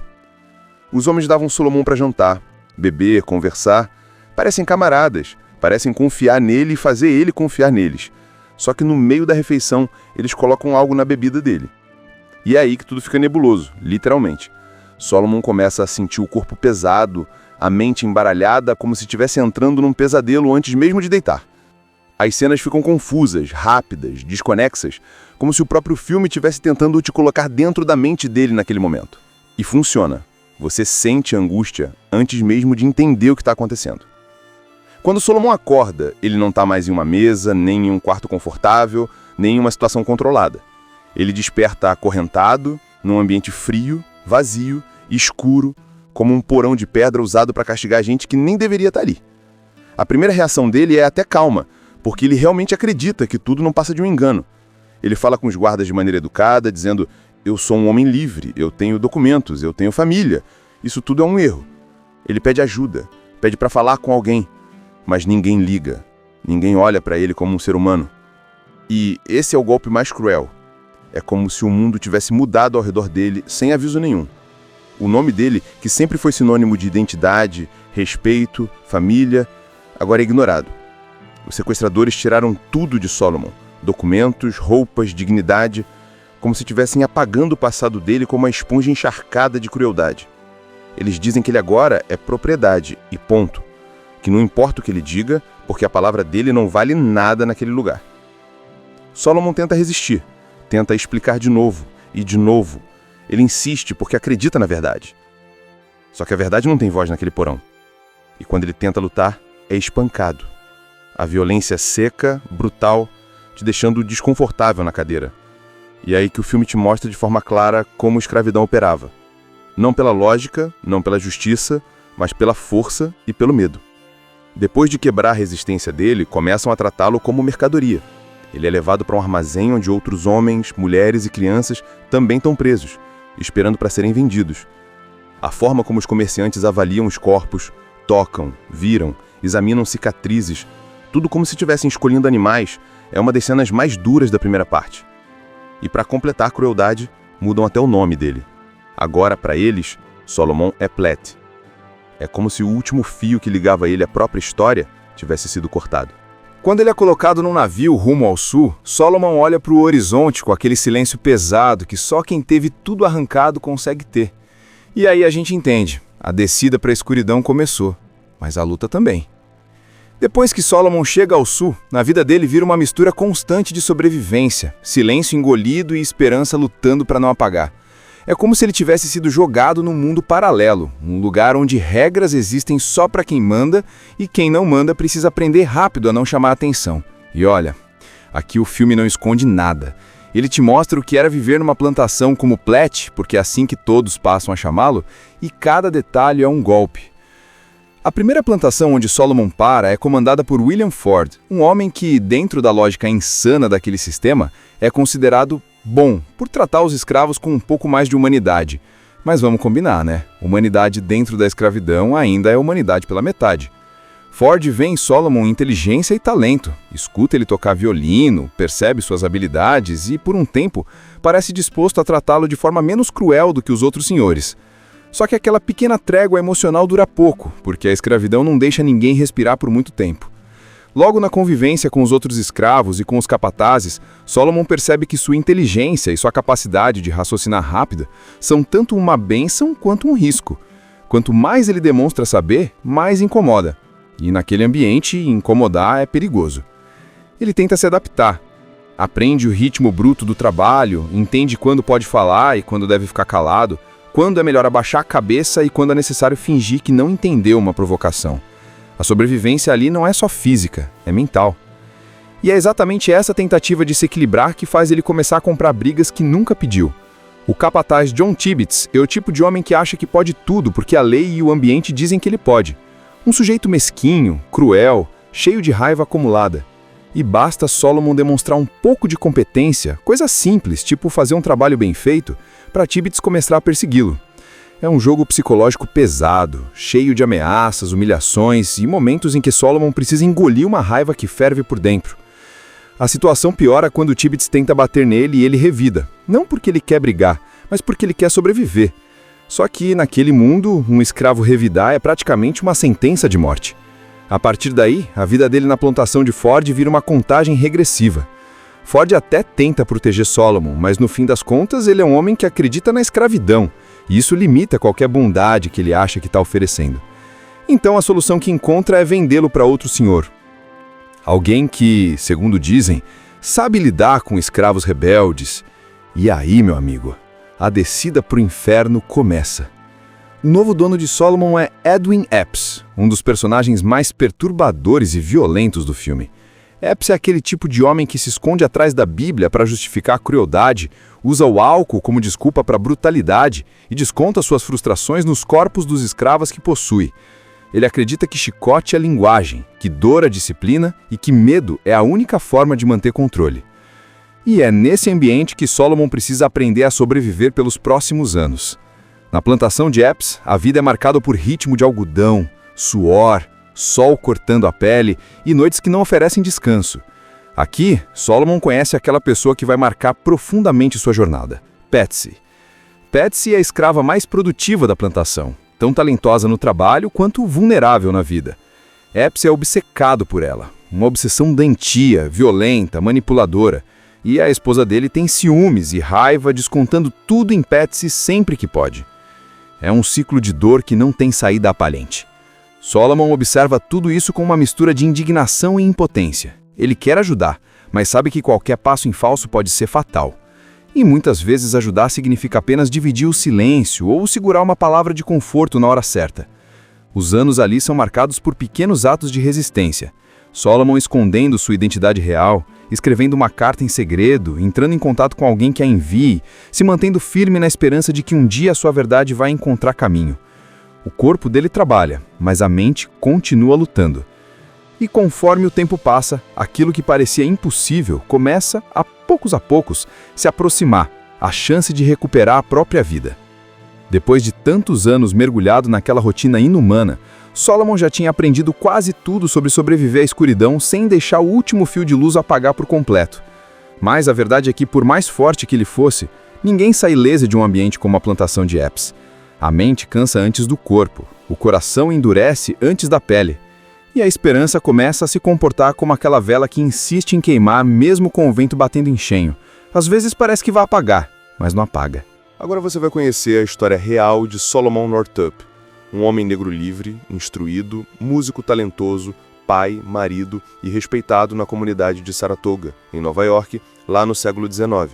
Os homens davam Solomon para jantar, beber, conversar. Parecem camaradas, parecem confiar nele e fazer ele confiar neles. Só que no meio da refeição, eles colocam algo na bebida dele. E é aí que tudo fica nebuloso, literalmente. Solomon começa a sentir o corpo pesado, a mente embaralhada, como se estivesse entrando num pesadelo antes mesmo de deitar. As cenas ficam confusas, rápidas, desconexas, como se o próprio filme estivesse tentando te colocar dentro da mente dele naquele momento. E funciona. Você sente a angústia antes mesmo de entender o que está acontecendo. Quando Solomon acorda, ele não está mais em uma mesa, nem em um quarto confortável, nem em uma situação controlada. Ele desperta acorrentado, num ambiente frio, vazio, escuro, como um porão de pedra usado para castigar gente que nem deveria estar ali. A primeira reação dele é até calma, porque ele realmente acredita que tudo não passa de um engano. Ele fala com os guardas de maneira educada, dizendo: eu sou um homem livre, eu tenho documentos, eu tenho família. Isso tudo é um erro. Ele pede ajuda, pede para falar com alguém, mas ninguém liga. Ninguém olha para ele como um ser humano. E esse é o golpe mais cruel. É como se o mundo tivesse mudado ao redor dele sem aviso nenhum. O nome dele, que sempre foi sinônimo de identidade, respeito, família, agora é ignorado. Os sequestradores tiraram tudo de Solomon: documentos, roupas, dignidade, como se estivessem apagando o passado dele com uma esponja encharcada de crueldade. Eles dizem que ele agora é propriedade, e ponto. Que não importa o que ele diga, porque a palavra dele não vale nada naquele lugar. Solomon tenta resistir, tenta explicar de novo, e de novo. Ele insiste porque acredita na verdade. Só que a verdade não tem voz naquele porão. E quando ele tenta lutar, é espancado. A violência seca, brutal, te deixando desconfortável na cadeira. E é aí que o filme te mostra de forma clara como a escravidão operava. Não pela lógica, não pela justiça, mas pela força e pelo medo. Depois de quebrar a resistência dele, começam a tratá-lo como mercadoria. Ele é levado para um armazém onde outros homens, mulheres e crianças também estão presos, esperando para serem vendidos. A forma como os comerciantes avaliam os corpos, tocam, viram, examinam cicatrizes, tudo como se estivessem escolhendo animais, é uma das cenas mais duras da primeira parte. E para completar a crueldade, mudam até o nome dele. Agora, para eles, Solomon é Platt. É como se o último fio que ligava ele à própria história tivesse sido cortado. Quando ele é colocado num navio rumo ao sul, Solomon olha para o horizonte com aquele silêncio pesado que só quem teve tudo arrancado consegue ter. E aí a gente entende, a descida para a escuridão começou, mas a luta também. Depois que Solomon chega ao sul, na vida dele vira uma mistura constante de sobrevivência, silêncio engolido e esperança lutando para não apagar. É como se ele tivesse sido jogado num mundo paralelo, um lugar onde regras existem só para quem manda e quem não manda precisa aprender rápido a não chamar atenção. E olha, aqui o filme não esconde nada. Ele te mostra o que era viver numa plantação como Platt, porque é assim que todos passam a chamá-lo, e cada detalhe é um golpe. A primeira plantação onde Solomon para é comandada por William Ford, um homem que, dentro da lógica insana daquele sistema, é considerado bom por tratar os escravos com um pouco mais de humanidade. Mas vamos combinar, né? Humanidade dentro da escravidão ainda é humanidade pela metade. Ford vê em Solomon inteligência e talento, escuta ele tocar violino, percebe suas habilidades e, por um tempo, parece disposto a tratá-lo de forma menos cruel do que os outros senhores. Só que aquela pequena trégua emocional dura pouco, porque a escravidão não deixa ninguém respirar por muito tempo. Logo na convivência com os outros escravos e com os capatazes, Solomon percebe que sua inteligência e sua capacidade de raciocinar rápida são tanto uma bênção quanto um risco. Quanto mais ele demonstra saber, mais incomoda. E naquele ambiente, incomodar é perigoso. Ele tenta se adaptar. Aprende o ritmo bruto do trabalho, entende quando pode falar e quando deve ficar calado, quando é melhor abaixar a cabeça e quando é necessário fingir que não entendeu uma provocação. A sobrevivência ali não é só física, é mental. E é exatamente essa tentativa de se equilibrar que faz ele começar a comprar brigas que nunca pediu. O capataz John Tibbets é o tipo de homem que acha que pode tudo porque a lei e o ambiente dizem que ele pode. Um sujeito mesquinho, cruel, cheio de raiva acumulada. E basta Solomon demonstrar um pouco de competência, coisa simples, tipo fazer um trabalho bem feito, para Tibbets começar a persegui-lo. É um jogo psicológico pesado, cheio de ameaças, humilhações e momentos em que Solomon precisa engolir uma raiva que ferve por dentro. A situação piora quando Tibbets tenta bater nele e ele revida, não porque ele quer brigar, mas porque ele quer sobreviver. Só que, naquele mundo, um escravo revidar é praticamente uma sentença de morte. A partir daí, a vida dele na plantação de Ford vira uma contagem regressiva. Ford até tenta proteger Solomon, mas no fim das contas ele é um homem que acredita na escravidão, e isso limita qualquer bondade que ele acha que está oferecendo. Então a solução que encontra é vendê-lo para outro senhor. Alguém que, segundo dizem, sabe lidar com escravos rebeldes. E aí, meu amigo, a descida para o inferno começa. O novo dono de Solomon é Edwin Epps, um dos personagens mais perturbadores e violentos do filme. Epps é aquele tipo de homem que se esconde atrás da Bíblia para justificar a crueldade, usa o álcool como desculpa para a brutalidade e desconta suas frustrações nos corpos dos escravos que possui. Ele acredita que chicote é linguagem, que dor é disciplina e que medo é a única forma de manter controle. E é nesse ambiente que Solomon precisa aprender a sobreviver pelos próximos anos. Na plantação de Epps, a vida é marcada por ritmo de algodão, suor, sol cortando a pele e noites que não oferecem descanso. Aqui, Solomon conhece aquela pessoa que vai marcar profundamente sua jornada, Patsy. Patsy é a escrava mais produtiva da plantação, tão talentosa no trabalho quanto vulnerável na vida. Epps é obcecado por ela, uma obsessão doentia, violenta, manipuladora, e a esposa dele tem ciúmes e raiva descontando tudo em Patsy sempre que pode. É um ciclo de dor que não tem saída aparente. Solomon observa tudo isso com uma mistura de indignação e impotência. Ele quer ajudar, mas sabe que qualquer passo em falso pode ser fatal. E muitas vezes ajudar significa apenas dividir o silêncio ou segurar uma palavra de conforto na hora certa. Os anos ali são marcados por pequenos atos de resistência. Solomon escondendo sua identidade real, escrevendo uma carta em segredo, entrando em contato com alguém que a envie, se mantendo firme na esperança de que um dia a sua verdade vai encontrar caminho. O corpo dele trabalha, mas a mente continua lutando. E conforme o tempo passa, aquilo que parecia impossível começa, a poucos, se aproximar, a chance de recuperar a própria vida. Depois de tantos anos mergulhado naquela rotina inumana, Solomon já tinha aprendido quase tudo sobre sobreviver à escuridão sem deixar o último fio de luz apagar por completo. Mas a verdade é que, por mais forte que ele fosse, ninguém sai ileso de um ambiente como a plantação de Epps. A mente cansa antes do corpo, o coração endurece antes da pele, e a esperança começa a se comportar como aquela vela que insiste em queimar mesmo com o vento batendo em cheio. Às vezes parece que vai apagar, mas não apaga. Agora você vai conhecer a história real de Solomon Northup, um homem negro livre, instruído, músico talentoso, pai, marido e respeitado na comunidade de Saratoga, em Nova York, lá no século XIX.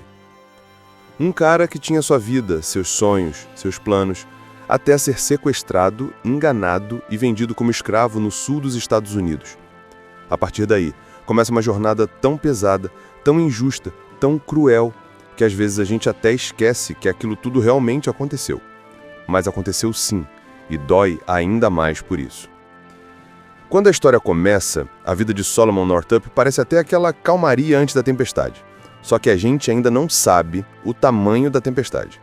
Um cara que tinha sua vida, seus sonhos, seus planos, até ser sequestrado, enganado e vendido como escravo no sul dos Estados Unidos. A partir daí, começa uma jornada tão pesada, tão injusta, tão cruel, que às vezes a gente até esquece que aquilo tudo realmente aconteceu. Mas aconteceu sim, e dói ainda mais por isso. Quando a história começa, a vida de Solomon Northup parece até aquela calmaria antes da tempestade. Só que a gente ainda não sabe o tamanho da tempestade.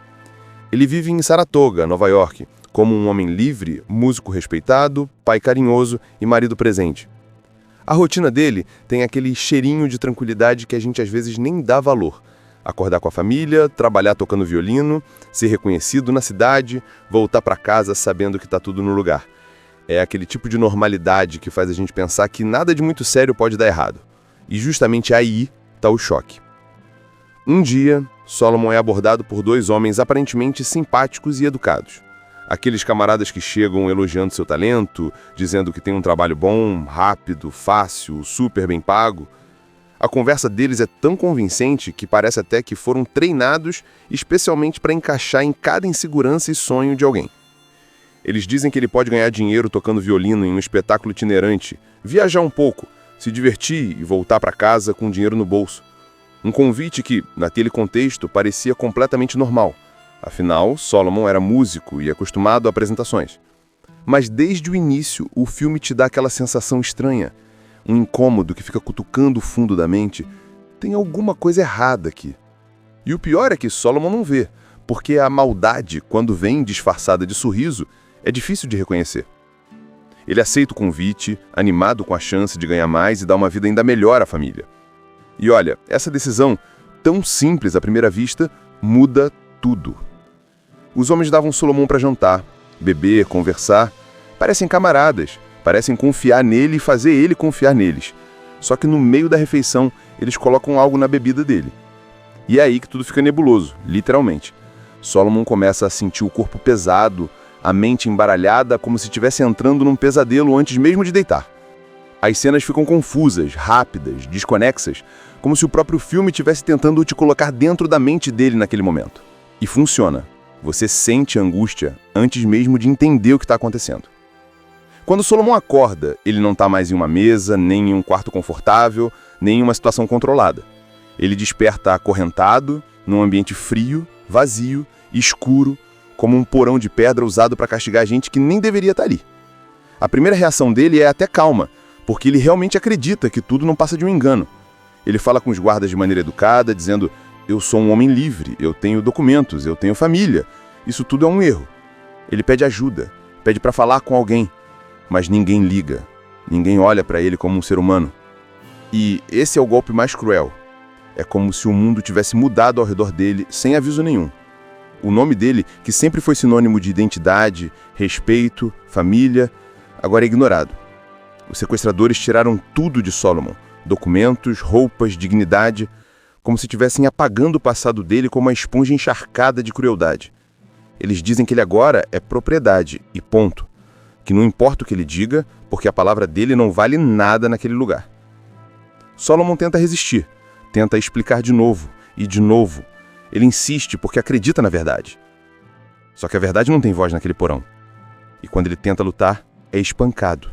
Ele vive em Saratoga, Nova York, como um homem livre, músico respeitado, pai carinhoso e marido presente. A rotina dele tem aquele cheirinho de tranquilidade que a gente às vezes nem dá valor. Acordar com a família, trabalhar tocando violino, ser reconhecido na cidade, voltar para casa sabendo que está tudo no lugar. É aquele tipo de normalidade que faz a gente pensar que nada de muito sério pode dar errado. E justamente aí está o choque. Um dia, Solomon é abordado por dois homens aparentemente simpáticos e educados. Aqueles camaradas que chegam elogiando seu talento, dizendo que tem um trabalho bom, rápido, fácil, super bem pago. A conversa deles é tão convincente que parece até que foram treinados especialmente para encaixar em cada insegurança e sonho de alguém. Eles dizem que ele pode ganhar dinheiro tocando violino em um espetáculo itinerante, viajar um pouco, se divertir e voltar para casa com dinheiro no bolso. Um convite que, naquele contexto, parecia completamente normal. Afinal, Solomon era músico e acostumado a apresentações. Mas desde o início, o filme te dá aquela sensação estranha, um incômodo que fica cutucando o fundo da mente. Tem alguma coisa errada aqui. E o pior é que Solomon não vê, porque a maldade, quando vem disfarçada de sorriso, é difícil de reconhecer. Ele aceita o convite, animado com a chance de ganhar mais e dar uma vida ainda melhor à família. E olha, essa decisão, tão simples à primeira vista, muda tudo. Os homens davam Solomon para jantar, beber, conversar. Parecem camaradas, parecem confiar nele e fazer ele confiar neles. Só que no meio da refeição, eles colocam algo na bebida dele. E é aí que tudo fica nebuloso, literalmente. Solomon começa a sentir o corpo pesado, a mente embaralhada, como se estivesse entrando num pesadelo antes mesmo de deitar. As cenas ficam confusas, rápidas, desconexas, como se o próprio filme estivesse tentando te colocar dentro da mente dele naquele momento. E funciona. Você sente a angústia antes mesmo de entender o que está acontecendo. Quando Solomon acorda, ele não está mais em uma mesa, nem em um quarto confortável, nem em uma situação controlada. Ele desperta acorrentado, num ambiente frio, vazio, escuro, como um porão de pedra usado para castigar gente que nem deveria estar ali. A primeira reação dele é até calma, porque ele realmente acredita que tudo não passa de um engano. Ele fala com os guardas de maneira educada, dizendo: "Eu sou um homem livre, eu tenho documentos, eu tenho família. Isso tudo é um erro." Ele pede ajuda, pede para falar com alguém, mas ninguém liga, ninguém olha para ele como um ser humano. E esse é o golpe mais cruel. É como se o mundo tivesse mudado ao redor dele sem aviso nenhum. O nome dele, que sempre foi sinônimo de identidade, respeito, família, agora é ignorado. Os sequestradores tiraram tudo de Solomon: documentos, roupas, dignidade, como se estivessem apagando o passado dele com uma esponja encharcada de crueldade. Eles dizem que ele agora é propriedade, e ponto. Que não importa o que ele diga, porque a palavra dele não vale nada naquele lugar. Solomon tenta resistir, tenta explicar de novo, e de novo. Ele insiste porque acredita na verdade. Só que a verdade não tem voz naquele porão. E quando ele tenta lutar, é espancado.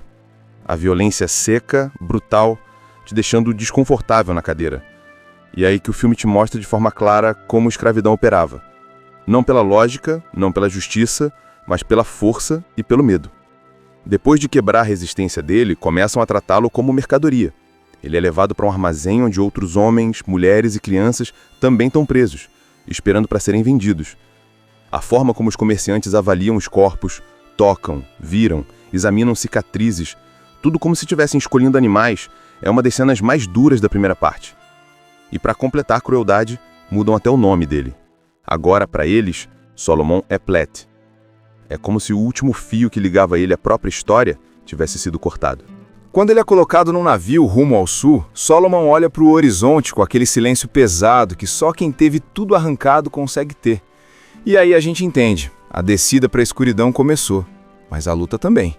A violência seca, brutal, te deixando desconfortável na cadeira. E é aí que o filme te mostra de forma clara como a escravidão operava. Não pela lógica, não pela justiça, mas pela força e pelo medo. Depois de quebrar a resistência dele, começam a tratá-lo como mercadoria. Ele é levado para um armazém onde outros homens, mulheres e crianças também estão presos, esperando para serem vendidos. A forma como os comerciantes avaliam os corpos, tocam, viram, examinam cicatrizes, tudo como se estivessem escolhendo animais, é uma das cenas mais duras da primeira parte. E para completar a crueldade, mudam até o nome dele. Agora, para eles, Solomon é Platt. É como se o último fio que ligava ele à própria história tivesse sido cortado. Quando ele é colocado num navio rumo ao sul, Solomon olha para o horizonte com aquele silêncio pesado que só quem teve tudo arrancado consegue ter. E aí a gente entende, a descida para a escuridão começou, mas a luta também.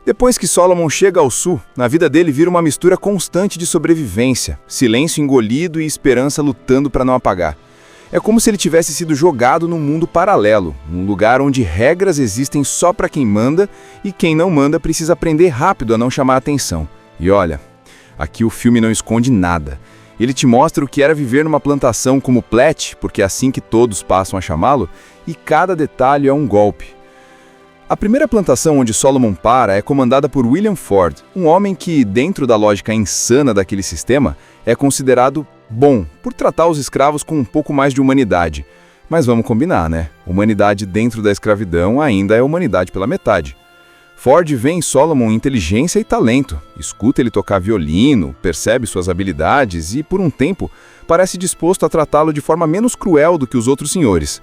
Depois que Solomon chega ao sul, na vida dele vira uma mistura constante de sobrevivência, silêncio engolido e esperança lutando para não apagar. É como se ele tivesse sido jogado num mundo paralelo, um lugar onde regras existem só para quem manda e quem não manda precisa aprender rápido a não chamar atenção. E olha, aqui o filme não esconde nada. Ele te mostra o que era viver numa plantação como Platt, porque é assim que todos passam a chamá-lo, e cada detalhe é um golpe. A primeira plantação onde Solomon para é comandada por William Ford, um homem que, dentro da lógica insana daquele sistema, é considerado bom por tratar os escravos com um pouco mais de humanidade. Mas vamos combinar, né? Humanidade dentro da escravidão ainda é humanidade pela metade. Ford vê em Solomon inteligência e talento, escuta ele tocar violino, percebe suas habilidades e, por um tempo, parece disposto a tratá-lo de forma menos cruel do que os outros senhores.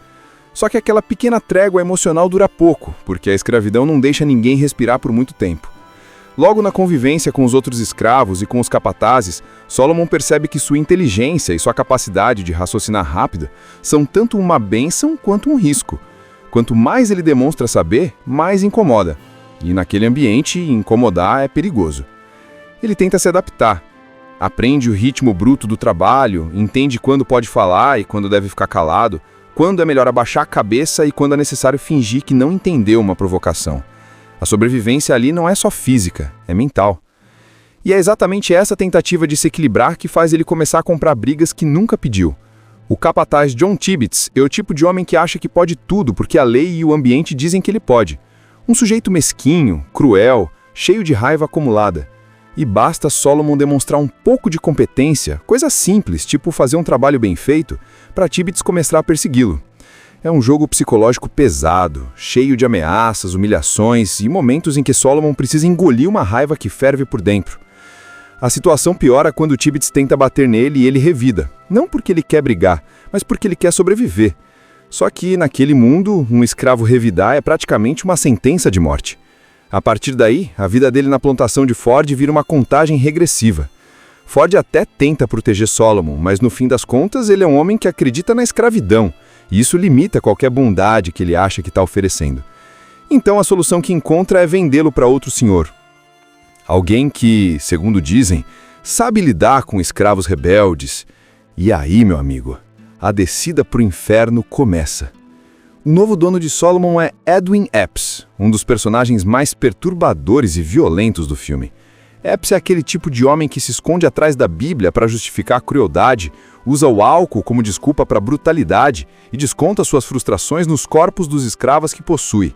Só que aquela pequena trégua emocional dura pouco, porque a escravidão não deixa ninguém respirar por muito tempo. Logo na convivência com os outros escravos e com os capatazes, Solomon percebe que sua inteligência e sua capacidade de raciocinar rápido são tanto uma bênção quanto um risco. Quanto mais ele demonstra saber, mais incomoda. E naquele ambiente, incomodar é perigoso. Ele tenta se adaptar. Aprende o ritmo bruto do trabalho, entende quando pode falar e quando deve ficar calado, quando é melhor abaixar a cabeça e quando é necessário fingir que não entendeu uma provocação. A sobrevivência ali não é só física, é mental. E é exatamente essa tentativa de se equilibrar que faz ele começar a comprar brigas que nunca pediu. O capataz John Tibbets é o tipo de homem que acha que pode tudo porque a lei e o ambiente dizem que ele pode. Um sujeito mesquinho, cruel, cheio de raiva acumulada. E basta Solomon demonstrar um pouco de competência, coisa simples, tipo fazer um trabalho bem feito, para Tibbets começar a persegui-lo. É um jogo psicológico pesado, cheio de ameaças, humilhações e momentos em que Solomon precisa engolir uma raiva que ferve por dentro. A situação piora quando Tibbets tenta bater nele e ele revida, não porque ele quer brigar, mas porque ele quer sobreviver. Só que, naquele mundo, um escravo revidar é praticamente uma sentença de morte. A partir daí, a vida dele na plantação de Ford vira uma contagem regressiva. Ford até tenta proteger Solomon, mas no fim das contas ele é um homem que acredita na escravidão, e isso limita qualquer bondade que ele acha que está oferecendo. Então a solução que encontra é vendê-lo para outro senhor. Alguém que, segundo dizem, sabe lidar com escravos rebeldes. E aí, meu amigo, a descida para o inferno começa. O novo dono de Solomon é Edwin Epps, um dos personagens mais perturbadores e violentos do filme. Epps é aquele tipo de homem que se esconde atrás da Bíblia para justificar a crueldade, usa o álcool como desculpa para a brutalidade e desconta suas frustrações nos corpos dos escravos que possui.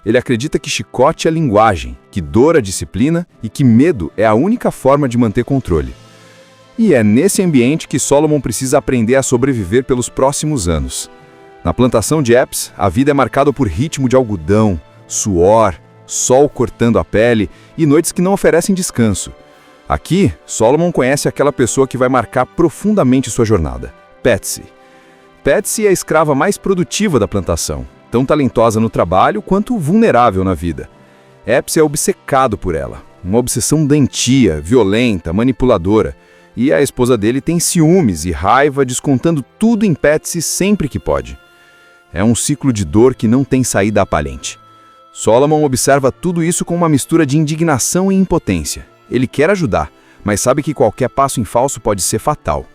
Ele acredita que chicote é linguagem, que dor é disciplina e que medo é a única forma de manter controle. E é nesse ambiente que Solomon precisa aprender a sobreviver pelos próximos anos. Na plantação de Epps, a vida é marcada por ritmo de algodão, suor, sol cortando a pele e noites que não oferecem descanso. Aqui, Solomon conhece aquela pessoa que vai marcar profundamente sua jornada, Patsy. Patsy é a escrava mais produtiva da plantação, tão talentosa no trabalho quanto vulnerável na vida. Epps é obcecado por ela, uma obsessão doentia, violenta, manipuladora, e a esposa dele tem ciúmes e raiva descontando tudo em Patsy sempre que pode. É um ciclo de dor que não tem saída aparente. Solomon observa tudo isso com uma mistura de indignação e impotência. Ele quer ajudar, mas sabe que qualquer passo em falso pode ser fatal.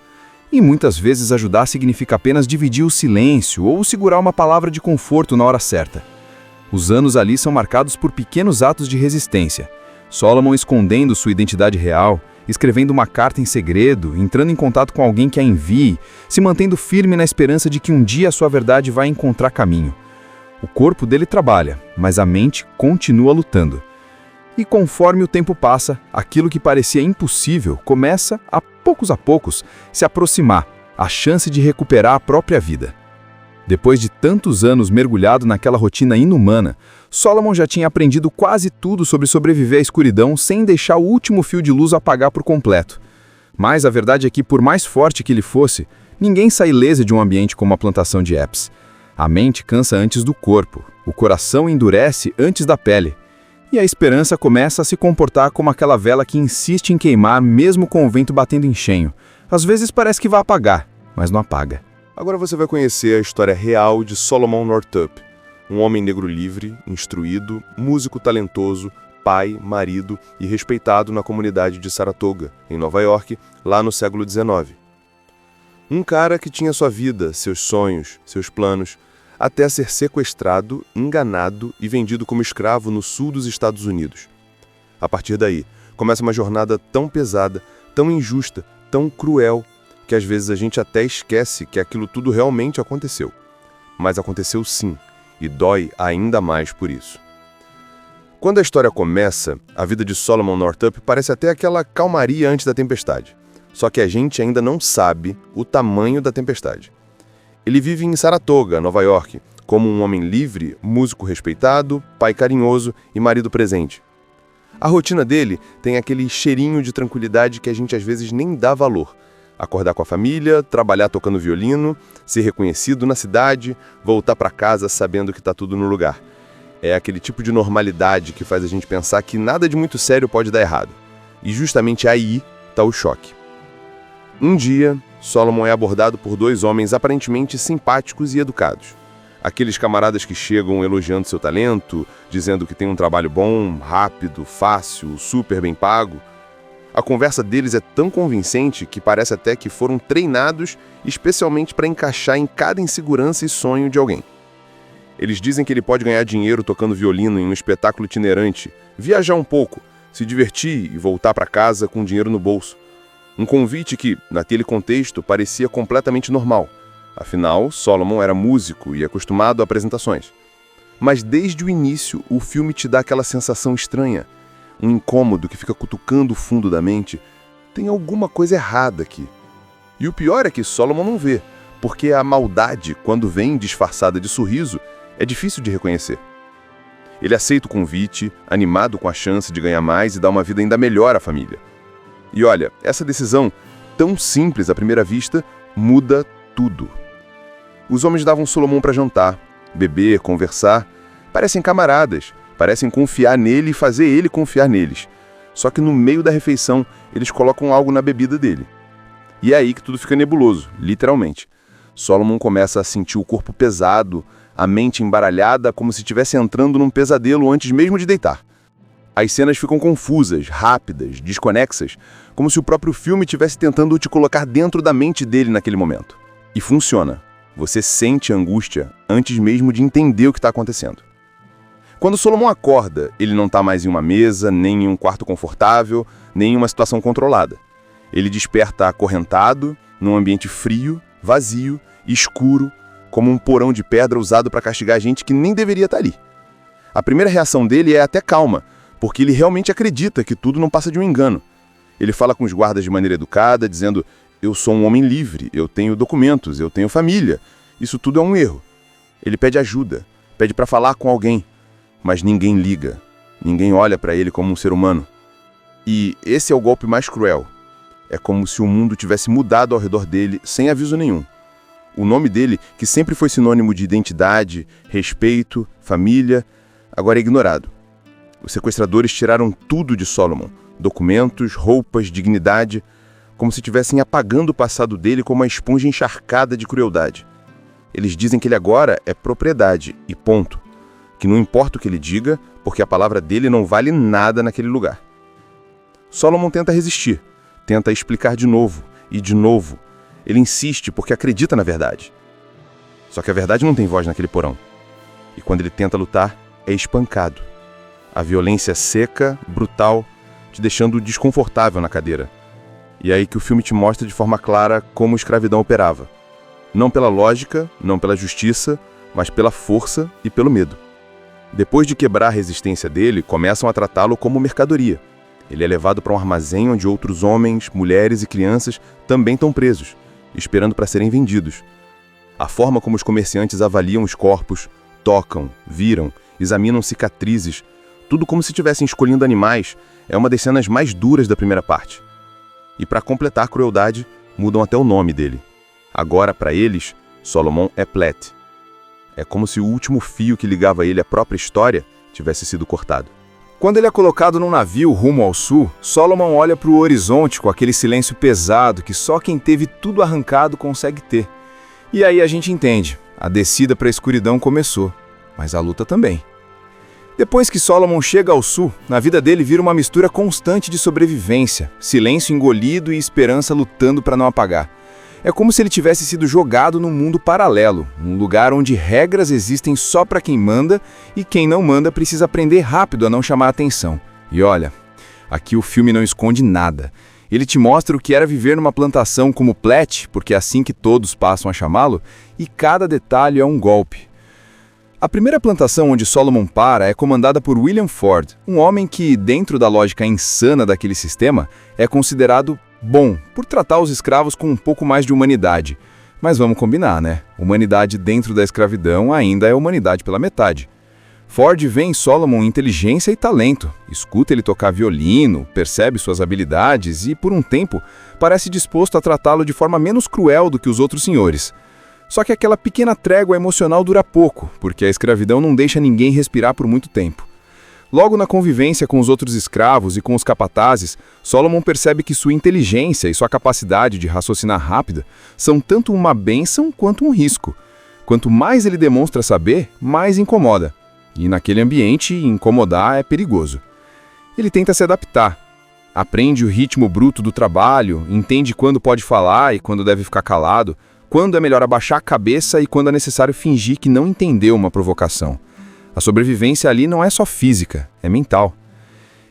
E muitas vezes ajudar significa apenas dividir o silêncio ou segurar uma palavra de conforto na hora certa. Os anos ali são marcados por pequenos atos de resistência. Solomon escondendo sua identidade real, escrevendo uma carta em segredo, entrando em contato com alguém que a envie, se mantendo firme na esperança de que um dia a sua verdade vai encontrar caminho. O corpo dele trabalha, mas a mente continua lutando. E conforme o tempo passa, aquilo que parecia impossível começa, a poucos, se aproximar, a chance de recuperar a própria vida. Depois de tantos anos mergulhado naquela rotina inumana, Solomon já tinha aprendido quase tudo sobre sobreviver à escuridão sem deixar o último fio de luz apagar por completo. Mas a verdade é que, por mais forte que ele fosse, ninguém sai ileso de um ambiente como a plantação de Epps. A mente cansa antes do corpo, o coração endurece antes da pele, e a esperança começa a se comportar como aquela vela que insiste em queimar mesmo com o vento batendo em cheio. Às vezes parece que vai apagar, mas não apaga. Agora você vai conhecer a história real de Solomon Northup, um homem negro livre, instruído, músico talentoso, pai, marido e respeitado na comunidade de Saratoga, em Nova York, lá no século XIX. Um cara que tinha sua vida, seus sonhos, seus planos, até ser sequestrado, enganado e vendido como escravo no sul dos Estados Unidos. A partir daí, começa uma jornada tão pesada, tão injusta, tão cruel, que às vezes a gente até esquece que aquilo tudo realmente aconteceu. Mas aconteceu sim, e dói ainda mais por isso. Quando a história começa, a vida de Solomon Northup parece até aquela calmaria antes da tempestade. Só que a gente ainda não sabe o tamanho da tempestade. Ele vive em Saratoga, Nova York, como um homem livre, músico respeitado, pai carinhoso e marido presente. A rotina dele tem aquele cheirinho de tranquilidade que a gente às vezes nem dá valor. Acordar com a família, trabalhar tocando violino, ser reconhecido na cidade, voltar para casa sabendo que está tudo no lugar. É aquele tipo de normalidade que faz a gente pensar que nada de muito sério pode dar errado. E justamente aí está o choque. Um dia, Solomon é abordado por dois homens aparentemente simpáticos e educados. Aqueles camaradas que chegam elogiando seu talento, dizendo que tem um trabalho bom, rápido, fácil, super bem pago. A conversa deles é tão convincente que parece até que foram treinados especialmente para encaixar em cada insegurança e sonho de alguém. Eles dizem que ele pode ganhar dinheiro tocando violino em um espetáculo itinerante, viajar um pouco, se divertir e voltar para casa com dinheiro no bolso. Um convite que, naquele contexto, parecia completamente normal. Afinal, Solomon era músico e acostumado a apresentações. Mas desde o início, o filme te dá aquela sensação estranha, um incômodo que fica cutucando o fundo da mente. Tem alguma coisa errada aqui. E o pior é que Solomon não vê, porque a maldade, quando vem disfarçada de sorriso, é difícil de reconhecer. Ele aceita o convite, animado com a chance de ganhar mais e dar uma vida ainda melhor à família. E olha, essa decisão, tão simples à primeira vista, muda tudo. Os homens davam Solomon para jantar, beber, conversar. Parecem camaradas, parecem confiar nele e fazer ele confiar neles. Só que no meio da refeição, eles colocam algo na bebida dele. E é aí que tudo fica nebuloso, literalmente. Solomon começa a sentir o corpo pesado, a mente embaralhada, como se estivesse entrando num pesadelo antes mesmo de deitar. As cenas ficam confusas, rápidas, desconexas, como se o próprio filme estivesse tentando te colocar dentro da mente dele naquele momento. E funciona. Você sente a angústia antes mesmo de entender o que está acontecendo. Quando Solomon acorda, ele não está mais em uma mesa, nem em um quarto confortável, nem em uma situação controlada. Ele desperta acorrentado, num ambiente frio, vazio, escuro, como um porão de pedra usado para castigar gente que nem deveria estar ali. A primeira reação dele é até calma, porque ele realmente acredita que tudo não passa de um engano. Ele fala com os guardas de maneira educada, dizendo: eu sou um homem livre, eu tenho documentos, eu tenho família. Isso tudo é um erro. Ele pede ajuda, pede para falar com alguém, mas ninguém liga. Ninguém olha para ele como um ser humano. E esse é o golpe mais cruel. É como se o mundo tivesse mudado ao redor dele sem aviso nenhum. O nome dele, que sempre foi sinônimo de identidade, respeito, família, agora é ignorado. Os sequestradores tiraram tudo de Solomon, documentos, roupas, dignidade, como se estivessem apagando o passado dele como uma esponja encharcada de crueldade. Eles dizem que ele agora é propriedade, e ponto. Que não importa o que ele diga, porque a palavra dele não vale nada naquele lugar. Solomon tenta resistir, tenta explicar de novo, e de novo. Ele insiste porque acredita na verdade. Só que a verdade não tem voz naquele porão. E quando ele tenta lutar, é espancado. A violência seca, brutal, te deixando desconfortável na cadeira. E é aí que o filme te mostra de forma clara como a escravidão operava. Não pela lógica, não pela justiça, mas pela força e pelo medo. Depois de quebrar a resistência dele, começam a tratá-lo como mercadoria. Ele é levado para um armazém onde outros homens, mulheres e crianças também estão presos, esperando para serem vendidos. A forma como os comerciantes avaliam os corpos, tocam, viram, examinam cicatrizes, tudo como se estivessem escolhendo animais, é uma das cenas mais duras da primeira parte. E para completar a crueldade, mudam até o nome dele. Agora, para eles, Solomon é Platt. É como se o último fio que ligava ele à própria história tivesse sido cortado. Quando ele é colocado num navio rumo ao sul, Solomon olha para o horizonte com aquele silêncio pesado que só quem teve tudo arrancado consegue ter. E aí a gente entende, a descida para a escuridão começou, mas a luta também. Depois que Solomon chega ao sul, na vida dele vira uma mistura constante de sobrevivência, silêncio engolido e esperança lutando para não apagar. É como se ele tivesse sido jogado num mundo paralelo, um lugar onde regras existem só para quem manda e quem não manda precisa aprender rápido a não chamar atenção. E olha, aqui o filme não esconde nada. Ele te mostra o que era viver numa plantação como Platt, porque é assim que todos passam a chamá-lo, e cada detalhe é um golpe. A primeira plantação onde Solomon para é comandada por William Ford, um homem que, dentro da lógica insana daquele sistema, é considerado bom por tratar os escravos com um pouco mais de humanidade. Mas vamos combinar, né? Humanidade dentro da escravidão ainda é humanidade pela metade. Ford vê em Solomon inteligência e talento, escuta ele tocar violino, percebe suas habilidades e, por um tempo, parece disposto a tratá-lo de forma menos cruel do que os outros senhores. Só que aquela pequena trégua emocional dura pouco, porque a escravidão não deixa ninguém respirar por muito tempo. Logo na convivência com os outros escravos e com os capatazes, Solomon percebe que sua inteligência e sua capacidade de raciocinar rápida são tanto uma bênção quanto um risco. Quanto mais ele demonstra saber, mais incomoda. E naquele ambiente, incomodar é perigoso. Ele tenta se adaptar. Aprende o ritmo bruto do trabalho, entende quando pode falar e quando deve ficar calado, quando é melhor abaixar a cabeça e quando é necessário fingir que não entendeu uma provocação. A sobrevivência ali não é só física, é mental.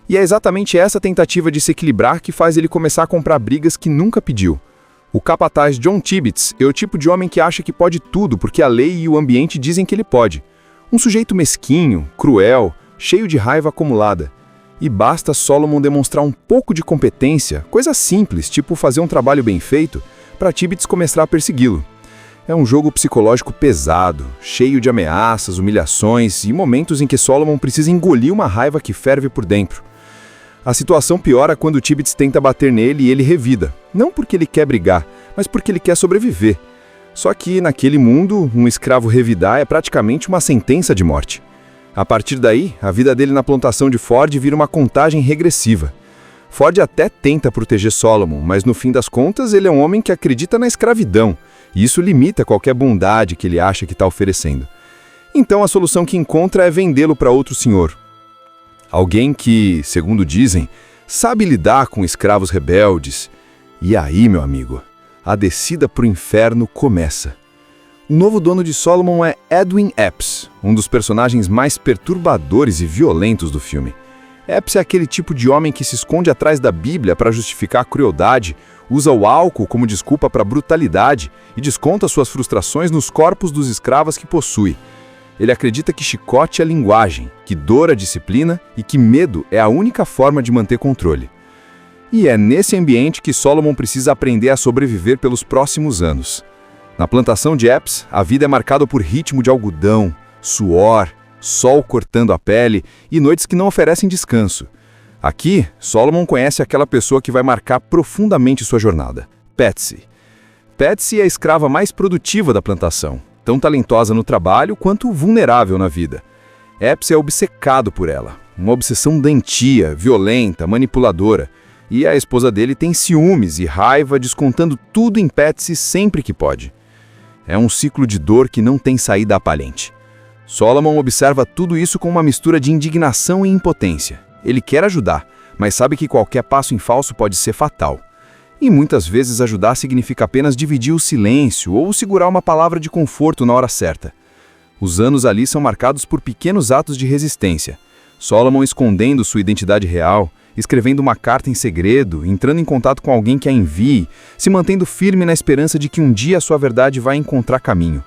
E é exatamente essa tentativa de se equilibrar que faz ele começar a comprar brigas que nunca pediu. O capataz John Tibbets é o tipo de homem que acha que pode tudo porque a lei e o ambiente dizem que ele pode. Um sujeito mesquinho, cruel, cheio de raiva acumulada. E basta Solomon demonstrar um pouco de competência, coisa simples, tipo fazer um trabalho bem feito, para Tibbets começar a persegui-lo. É um jogo psicológico pesado, cheio de ameaças, humilhações e momentos em que Solomon precisa engolir uma raiva que ferve por dentro. A situação piora quando Tibbets tenta bater nele e ele revida, não porque ele quer brigar, mas porque ele quer sobreviver. Só que, naquele mundo, um escravo revidar é praticamente uma sentença de morte. A partir daí, a vida dele na plantação de Ford vira uma contagem regressiva. Ford até tenta proteger Solomon, mas no fim das contas ele é um homem que acredita na escravidão, e isso limita qualquer bondade que ele acha que está oferecendo. Então a solução que encontra é vendê-lo para outro senhor. Alguém que, segundo dizem, sabe lidar com escravos rebeldes. E aí, meu amigo, a descida para o inferno começa. O novo dono de Solomon é Edwin Epps, um dos personagens mais perturbadores e violentos do filme. Epps é aquele tipo de homem que se esconde atrás da Bíblia para justificar a crueldade, usa o álcool como desculpa para a brutalidade e desconta suas frustrações nos corpos dos escravos que possui. Ele acredita que chicote é linguagem, que dor é disciplina e que medo é a única forma de manter controle. E é nesse ambiente que Solomon precisa aprender a sobreviver pelos próximos anos. Na plantação de Epps, a vida é marcada por ritmo de algodão, suor, sol cortando a pele e noites que não oferecem descanso. Aqui, Solomon conhece aquela pessoa que vai marcar profundamente sua jornada, Patsy. Patsy é a escrava mais produtiva da plantação, tão talentosa no trabalho quanto vulnerável na vida. Epps é obcecado por ela, uma obsessão doentia, violenta, manipuladora, e a esposa dele tem ciúmes e raiva descontando tudo em Patsy sempre que pode. É um ciclo de dor que não tem saída aparente. Solomon observa tudo isso com uma mistura de indignação e impotência. Ele quer ajudar, mas sabe que qualquer passo em falso pode ser fatal. E muitas vezes ajudar significa apenas dividir o silêncio ou segurar uma palavra de conforto na hora certa. Os anos ali são marcados por pequenos atos de resistência. Solomon escondendo sua identidade real, escrevendo uma carta em segredo, entrando em contato com alguém que a envie, se mantendo firme na esperança de que um dia a sua verdade vai encontrar caminho.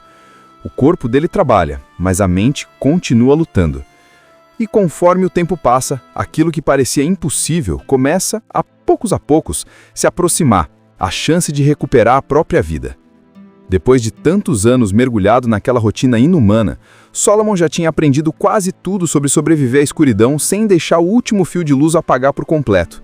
O corpo dele trabalha, mas a mente continua lutando. E conforme o tempo passa, aquilo que parecia impossível começa, a poucos, se aproximar, a chance de recuperar a própria vida. Depois de tantos anos mergulhado naquela rotina inumana, Solomon já tinha aprendido quase tudo sobre sobreviver à escuridão sem deixar o último fio de luz apagar por completo.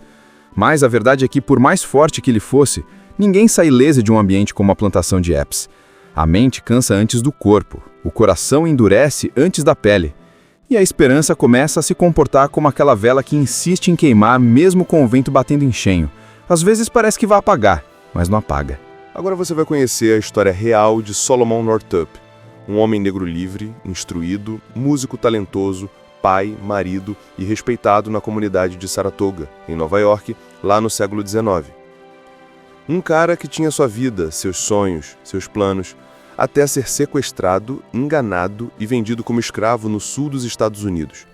Mas a verdade é que, por mais forte que ele fosse, ninguém sai ileso de um ambiente como a plantação de Epps. A mente cansa antes do corpo, O coração endurece antes da pele, e a esperança começa a se comportar como aquela vela que insiste em queimar mesmo com o vento batendo em cheio. Às vezes parece que vai apagar, mas não apaga. Agora você vai conhecer a história real de Solomon Northup, um homem negro livre, instruído, músico talentoso, pai, marido e respeitado na comunidade de Saratoga, em Nova York, lá no século XIX. Um cara que tinha sua vida, seus sonhos, seus planos, até ser sequestrado, enganado e vendido como escravo no sul dos Estados Unidos.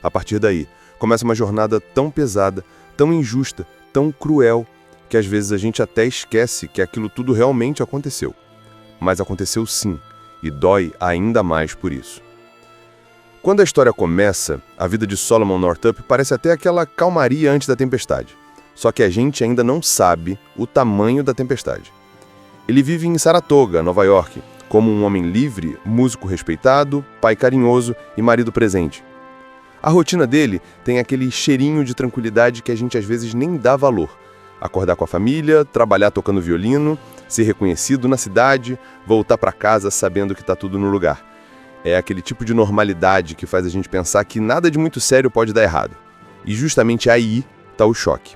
A partir daí, começa uma jornada tão pesada, tão injusta, tão cruel, que às vezes a gente até esquece que aquilo tudo realmente aconteceu. Mas aconteceu sim, e dói ainda mais por isso. Quando a história começa, a vida de Solomon Northup parece até aquela calmaria antes da tempestade. Só que a gente ainda não sabe o tamanho da tempestade. Ele vive em Saratoga, Nova York, como um homem livre, músico respeitado, pai carinhoso e marido presente. A rotina dele tem aquele cheirinho de tranquilidade que a gente às vezes nem dá valor. Acordar com a família, trabalhar tocando violino, ser reconhecido na cidade, voltar para casa sabendo que está tudo no lugar. É aquele tipo de normalidade que faz a gente pensar que nada de muito sério pode dar errado. E justamente aí está o choque.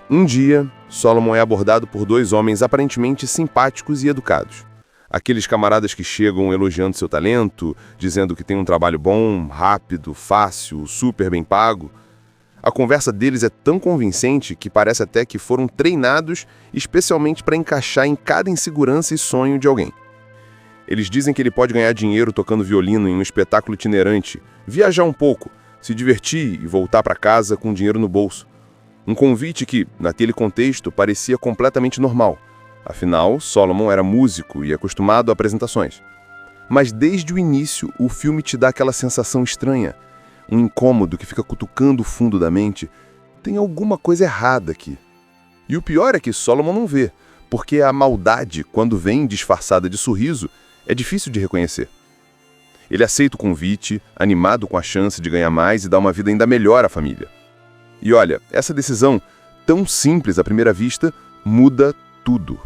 Um dia, Solomon é abordado por dois homens aparentemente simpáticos e educados. Aqueles camaradas que chegam elogiando seu talento, dizendo que tem um trabalho bom, rápido, fácil, super bem pago. A conversa deles é tão convincente que parece até que foram treinados especialmente para encaixar em cada insegurança e sonho de alguém. Eles dizem que ele pode ganhar dinheiro tocando violino em um espetáculo itinerante, viajar um pouco, se divertir e voltar para casa com dinheiro no bolso. Um convite que, naquele contexto, parecia completamente normal. Afinal, Solomon era músico e acostumado a apresentações. Mas desde o início, o filme te dá aquela sensação estranha, um incômodo que fica cutucando o fundo da mente. Tem alguma coisa errada aqui. E o pior é que Solomon não vê, porque a maldade, quando vem disfarçada de sorriso, é difícil de reconhecer. Ele aceita o convite, animado com a chance de ganhar mais e dar uma vida ainda melhor à família. E olha, essa decisão, tão simples à primeira vista, muda tudo.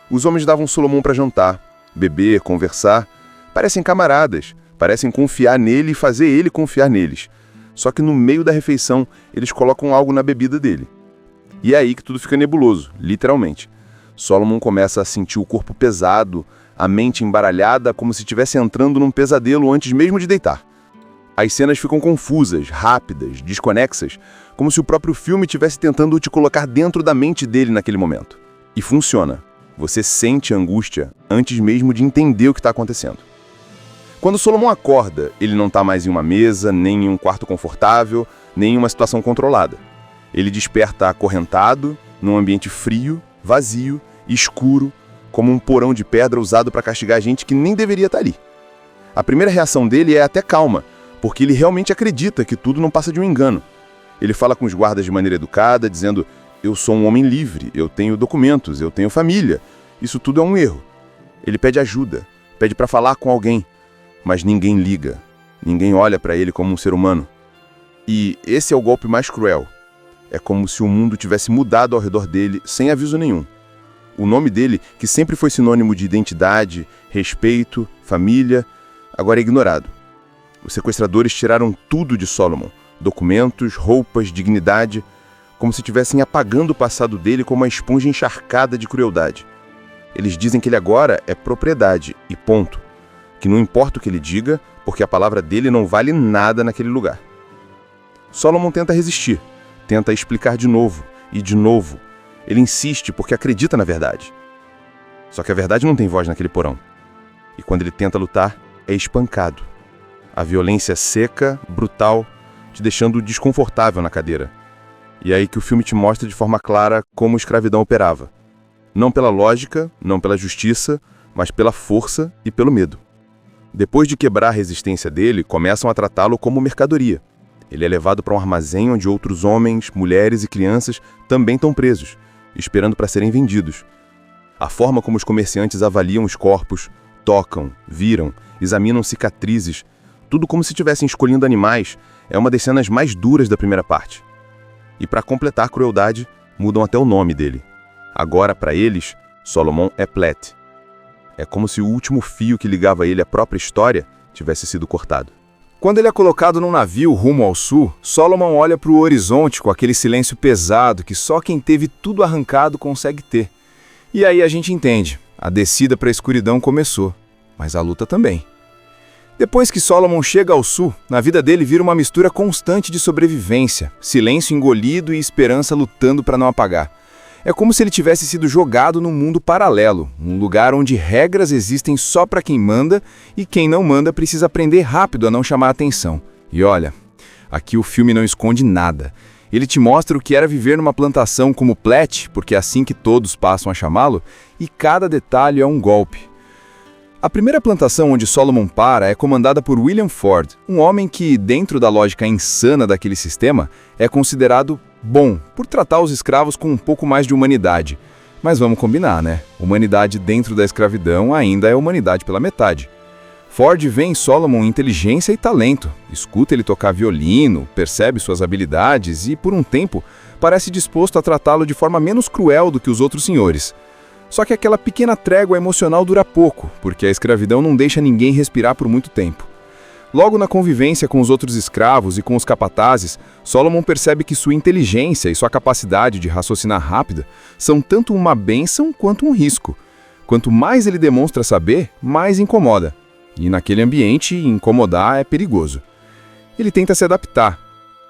Os homens davam Solomon para jantar, beber, conversar. Parecem camaradas, parecem confiar nele e fazer ele confiar neles. Só que no meio da refeição, eles colocam algo na bebida dele. E é aí que tudo fica nebuloso, literalmente. Solomon começa a sentir o corpo pesado, a mente embaralhada, como se estivesse entrando num pesadelo antes mesmo de deitar. As cenas ficam confusas, rápidas, desconexas, como se o próprio filme estivesse tentando te colocar dentro da mente dele naquele momento. E funciona. Você sente a angústia antes mesmo de entender o que está acontecendo. Quando Solomon acorda, ele não está mais em uma mesa, nem em um quarto confortável, nem em uma situação controlada. Ele desperta acorrentado, num ambiente frio, vazio, escuro, como um porão de pedra usado para castigar gente que nem deveria estar ali. A primeira reação dele é até calma, porque ele realmente acredita que tudo não passa de um engano. Ele fala com os guardas de maneira educada, dizendo: eu sou um homem livre, eu tenho documentos, eu tenho família. Isso tudo é um erro. Ele pede ajuda, pede para falar com alguém, mas ninguém liga. Ninguém olha para ele como um ser humano. E esse é o golpe mais cruel. É como se o mundo tivesse mudado ao redor dele sem aviso nenhum. O nome dele, que sempre foi sinônimo de identidade, respeito, família, agora é ignorado. Os sequestradores tiraram tudo de Solomon: documentos, roupas, dignidade, como se estivessem apagando o passado dele com uma esponja encharcada de crueldade. Eles dizem que ele agora é propriedade, e ponto. Que não importa o que ele diga, porque a palavra dele não vale nada naquele lugar. Solomon tenta resistir, tenta explicar de novo, e de novo. Ele insiste porque acredita na verdade. Só que a verdade não tem voz naquele porão. E quando ele tenta lutar, é espancado. A violência seca, brutal, te deixando desconfortável na cadeira. E é aí que o filme te mostra de forma clara como a escravidão operava. Não pela lógica, não pela justiça, mas pela força e pelo medo. Depois de quebrar a resistência dele, começam a tratá-lo como mercadoria. Ele é levado para um armazém onde outros homens, mulheres e crianças também estão presos, esperando para serem vendidos. A forma como os comerciantes avaliam os corpos, tocam, viram, examinam cicatrizes, tudo como se estivessem escolhendo animais, é uma das cenas mais duras da primeira parte. E para completar a crueldade, mudam até o nome dele. Agora, para eles, Solomon é Platt. É como se o último fio que ligava ele à própria história tivesse sido cortado. Quando ele é colocado num navio rumo ao sul, Solomon olha para o horizonte com aquele silêncio pesado que só quem teve tudo arrancado consegue ter. E aí a gente entende, a descida para a escuridão começou, mas a luta também. Depois que Solomon chega ao sul, na vida dele vira uma mistura constante de sobrevivência, silêncio engolido e esperança lutando para não apagar. É como se ele tivesse sido jogado num mundo paralelo, um lugar onde regras existem só para quem manda e quem não manda precisa aprender rápido a não chamar atenção. E olha, aqui o filme não esconde nada. Ele te mostra o que era viver numa plantação como Platt, porque é assim que todos passam a chamá-lo, e cada detalhe é um golpe. A primeira plantação onde Solomon para é comandada por William Ford, um homem que, dentro da lógica insana daquele sistema, é considerado bom por tratar os escravos com um pouco mais de humanidade. Mas vamos combinar, né? Humanidade dentro da escravidão ainda é humanidade pela metade. Ford vê em Solomon inteligência e talento, escuta ele tocar violino, percebe suas habilidades e, por um tempo, parece disposto a tratá-lo de forma menos cruel do que os outros senhores. Só que aquela pequena trégua emocional dura pouco, porque a escravidão não deixa ninguém respirar por muito tempo. Logo na convivência com os outros escravos e com os capatazes, Solomon percebe que sua inteligência e sua capacidade de raciocinar rápida são tanto uma bênção quanto um risco. Quanto mais ele demonstra saber, mais incomoda. E naquele ambiente, incomodar é perigoso. Ele tenta se adaptar.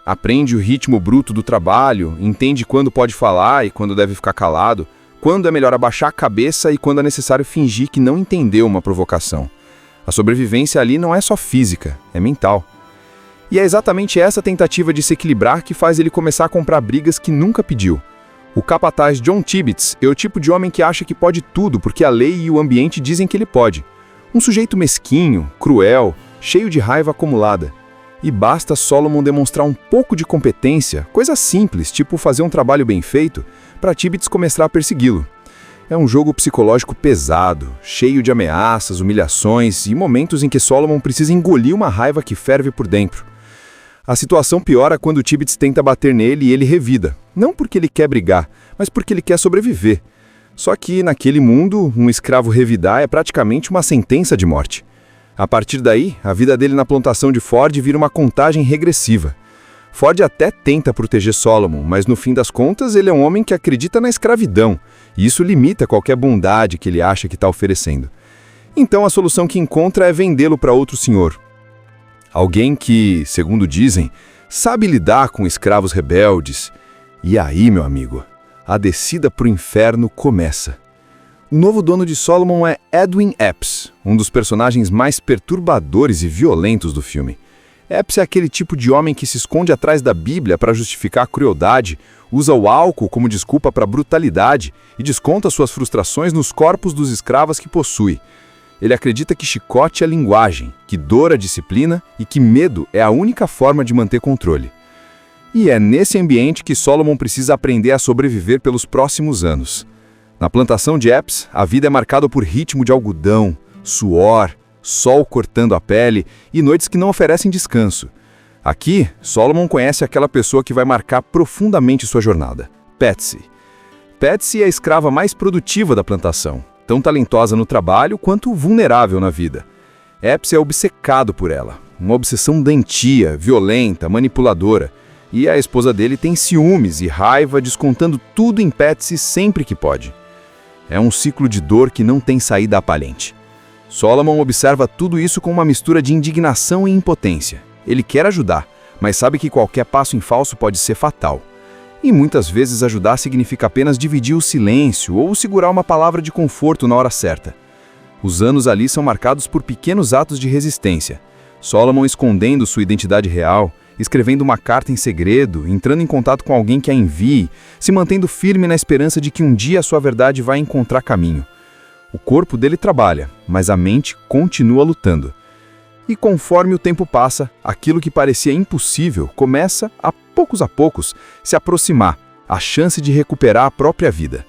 Aprende o ritmo bruto do trabalho, entende quando pode falar e quando deve ficar calado, quando é melhor abaixar a cabeça e quando é necessário fingir que não entendeu uma provocação. A sobrevivência ali não é só física, é mental. E é exatamente essa tentativa de se equilibrar que faz ele começar a comprar brigas que nunca pediu. O capataz John Tibbets é o tipo de homem que acha que pode tudo porque a lei e o ambiente dizem que ele pode. Um sujeito mesquinho, cruel, cheio de raiva acumulada. E basta Solomon demonstrar um pouco de competência, coisa simples, tipo fazer um trabalho bem feito, para Tibbets começar a persegui-lo. É um jogo psicológico pesado, cheio de ameaças, humilhações e momentos em que Solomon precisa engolir uma raiva que ferve por dentro. A situação piora quando Tibbets tenta bater nele e ele revida, não porque ele quer brigar, mas porque ele quer sobreviver. Só que, naquele mundo, um escravo revidar é praticamente uma sentença de morte. A partir daí, a vida dele na plantação de Ford vira uma contagem regressiva. Ford até tenta proteger Solomon, mas no fim das contas ele é um homem que acredita na escravidão, e isso limita qualquer bondade que ele acha que está oferecendo. Então a solução que encontra é vendê-lo para outro senhor. Alguém que, segundo dizem, sabe lidar com escravos rebeldes. E aí, meu amigo, a descida para o inferno começa. O novo dono de Solomon é Edwin Epps, um dos personagens mais perturbadores e violentos do filme. Epps é aquele tipo de homem que se esconde atrás da Bíblia para justificar a crueldade, usa o álcool como desculpa para a brutalidade e desconta suas frustrações nos corpos dos escravos que possui. Ele acredita que chicote é linguagem, que dor é disciplina e que medo é a única forma de manter controle. E é nesse ambiente que Solomon precisa aprender a sobreviver pelos próximos anos. Na plantação de Epps, a vida é marcada por ritmo de algodão, suor, sol cortando a pele e noites que não oferecem descanso. Aqui, Solomon conhece aquela pessoa que vai marcar profundamente sua jornada, Patsy. Patsy é a escrava mais produtiva da plantação, tão talentosa no trabalho quanto vulnerável na vida. Epps é obcecado por ela, uma obsessão doentia, violenta, manipuladora, e a esposa dele tem ciúmes e raiva descontando tudo em Patsy sempre que pode. É um ciclo de dor que não tem saída aparente. Solomon observa tudo isso com uma mistura de indignação e impotência. Ele quer ajudar, mas sabe que qualquer passo em falso pode ser fatal. E muitas vezes ajudar significa apenas dividir o silêncio ou segurar uma palavra de conforto na hora certa. Os anos ali são marcados por pequenos atos de resistência. Solomon escondendo sua identidade real, escrevendo uma carta em segredo, entrando em contato com alguém que a envie, se mantendo firme na esperança de que um dia a sua verdade vai encontrar caminho. O corpo dele trabalha, mas a mente continua lutando. E conforme o tempo passa, aquilo que parecia impossível começa, a poucos, se aproximar, a chance de recuperar a própria vida.